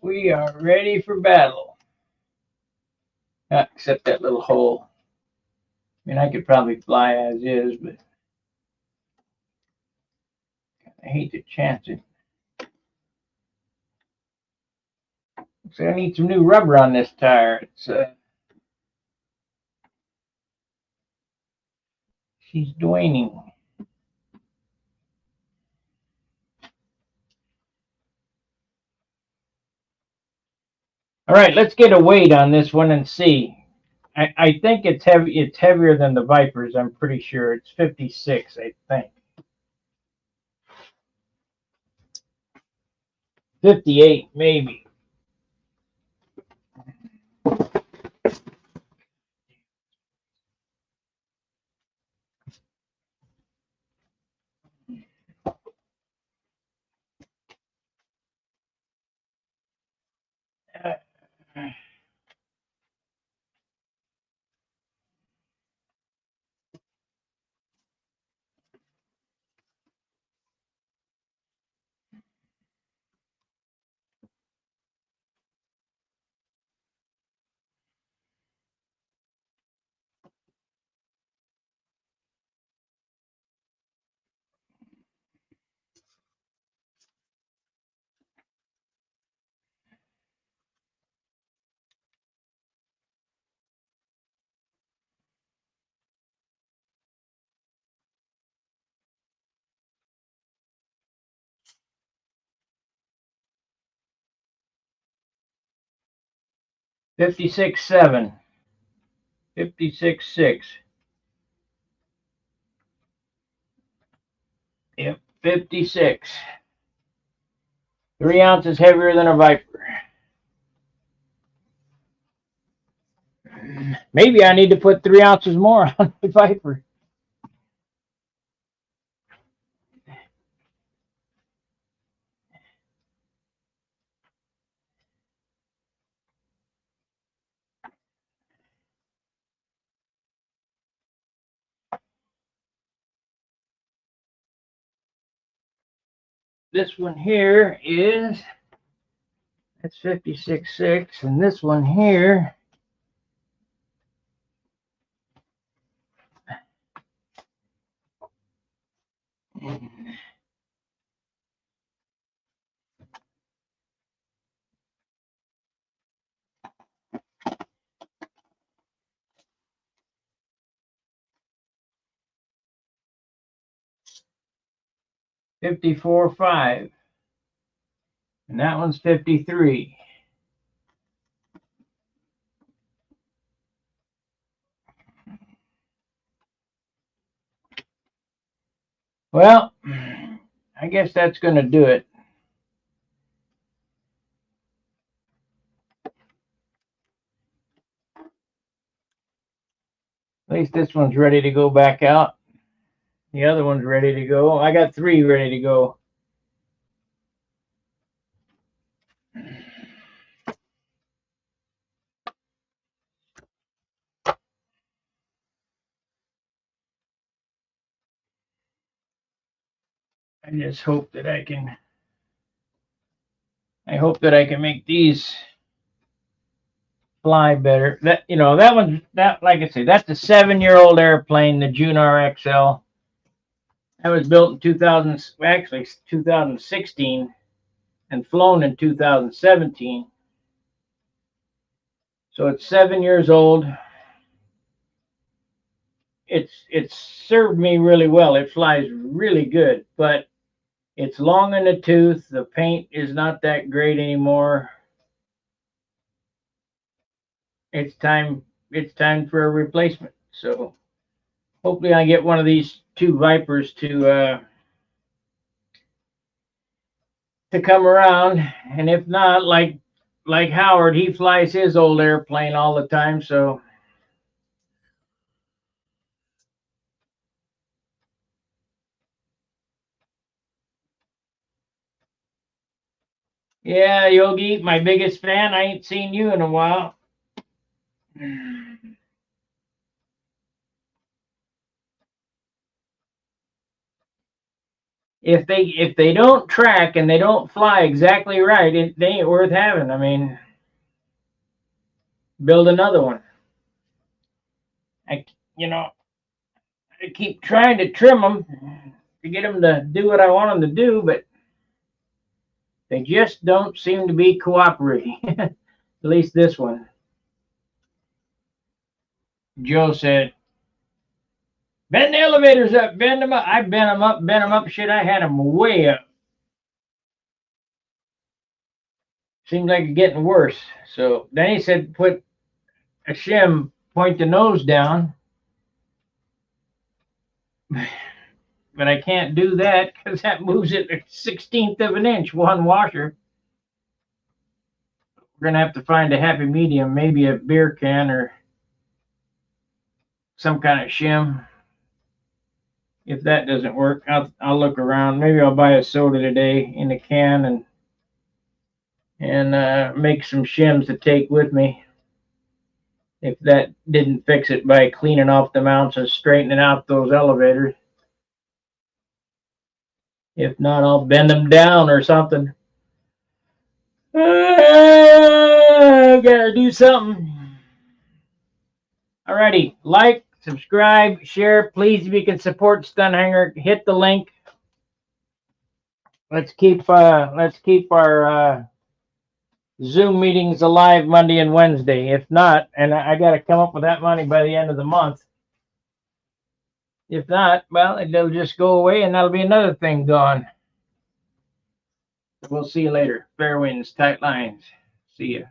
Speaker 1: We are ready for battle. Except that little hole. I mean, I could probably fly as is, but I hate to chance it. So I need some new rubber on this tire. It's she's dwining. All right, let's get a weight on this one and see. I think it's heavy. It's heavier than the Vipers. I'm pretty sure it's 56. I think 58, maybe. Uh, 56.7. 56.6. Yep, 56. 3 ounces heavier than a Viper. Maybe I need to put 3 ounces more on the Viper. This one here is, that's 56.6, and this one here, $54.5, and that one's 53. Well, I guess that's going to do it. At least this one's ready to go back out. The other one's ready to go. I got 3 ready to go. I just hope that I can make these fly better. That, you know, that one's, that, like I say, that's a 7-year-old airplane, the Junar XL. That was built in 2000, actually 2016, and flown in 2017. So it's 7 years old. It's served me really well. It flies really good, but it's long in the tooth. The paint is not that great anymore. It's time for a replacement. So hopefully I get one of these 2 Vipers to come around, and if not, like Howard, he flies his old airplane all the time, so yeah, Yogi, my biggest fan. I ain't seen you in a while. If they don't track and they don't fly exactly right, they ain't worth having. I mean, build another one. I keep trying to trim them to get them to do what I want them to do, but they just don't seem to be cooperating. At least this one. Joe said, bend the elevators up, bend them up. I bent them up. Shit, I had them way up. Seems like it's getting worse. So then he said, put a shim, point the nose down. But I can't do that because that moves it a 1/16 of an inch, one washer. We're going to have to find a happy medium, maybe a beer can or some kind of shim. If that doesn't work, I'll look around. Maybe I'll buy a soda today in a can and make some shims to take with me. If that didn't fix it by cleaning off the mounts and straightening out those elevators. If not, I'll bend them down or something. Gotta do something. Alrighty, like, subscribe, share. Please, if you can support Stun Hanger, hit the link. Let's keep our Zoom meetings alive Monday and Wednesday. If not, and I got to come up with that money by the end of the month. If not, well, it'll just go away, and that'll be another thing gone. We'll see you later. Fair winds, tight lines. See ya.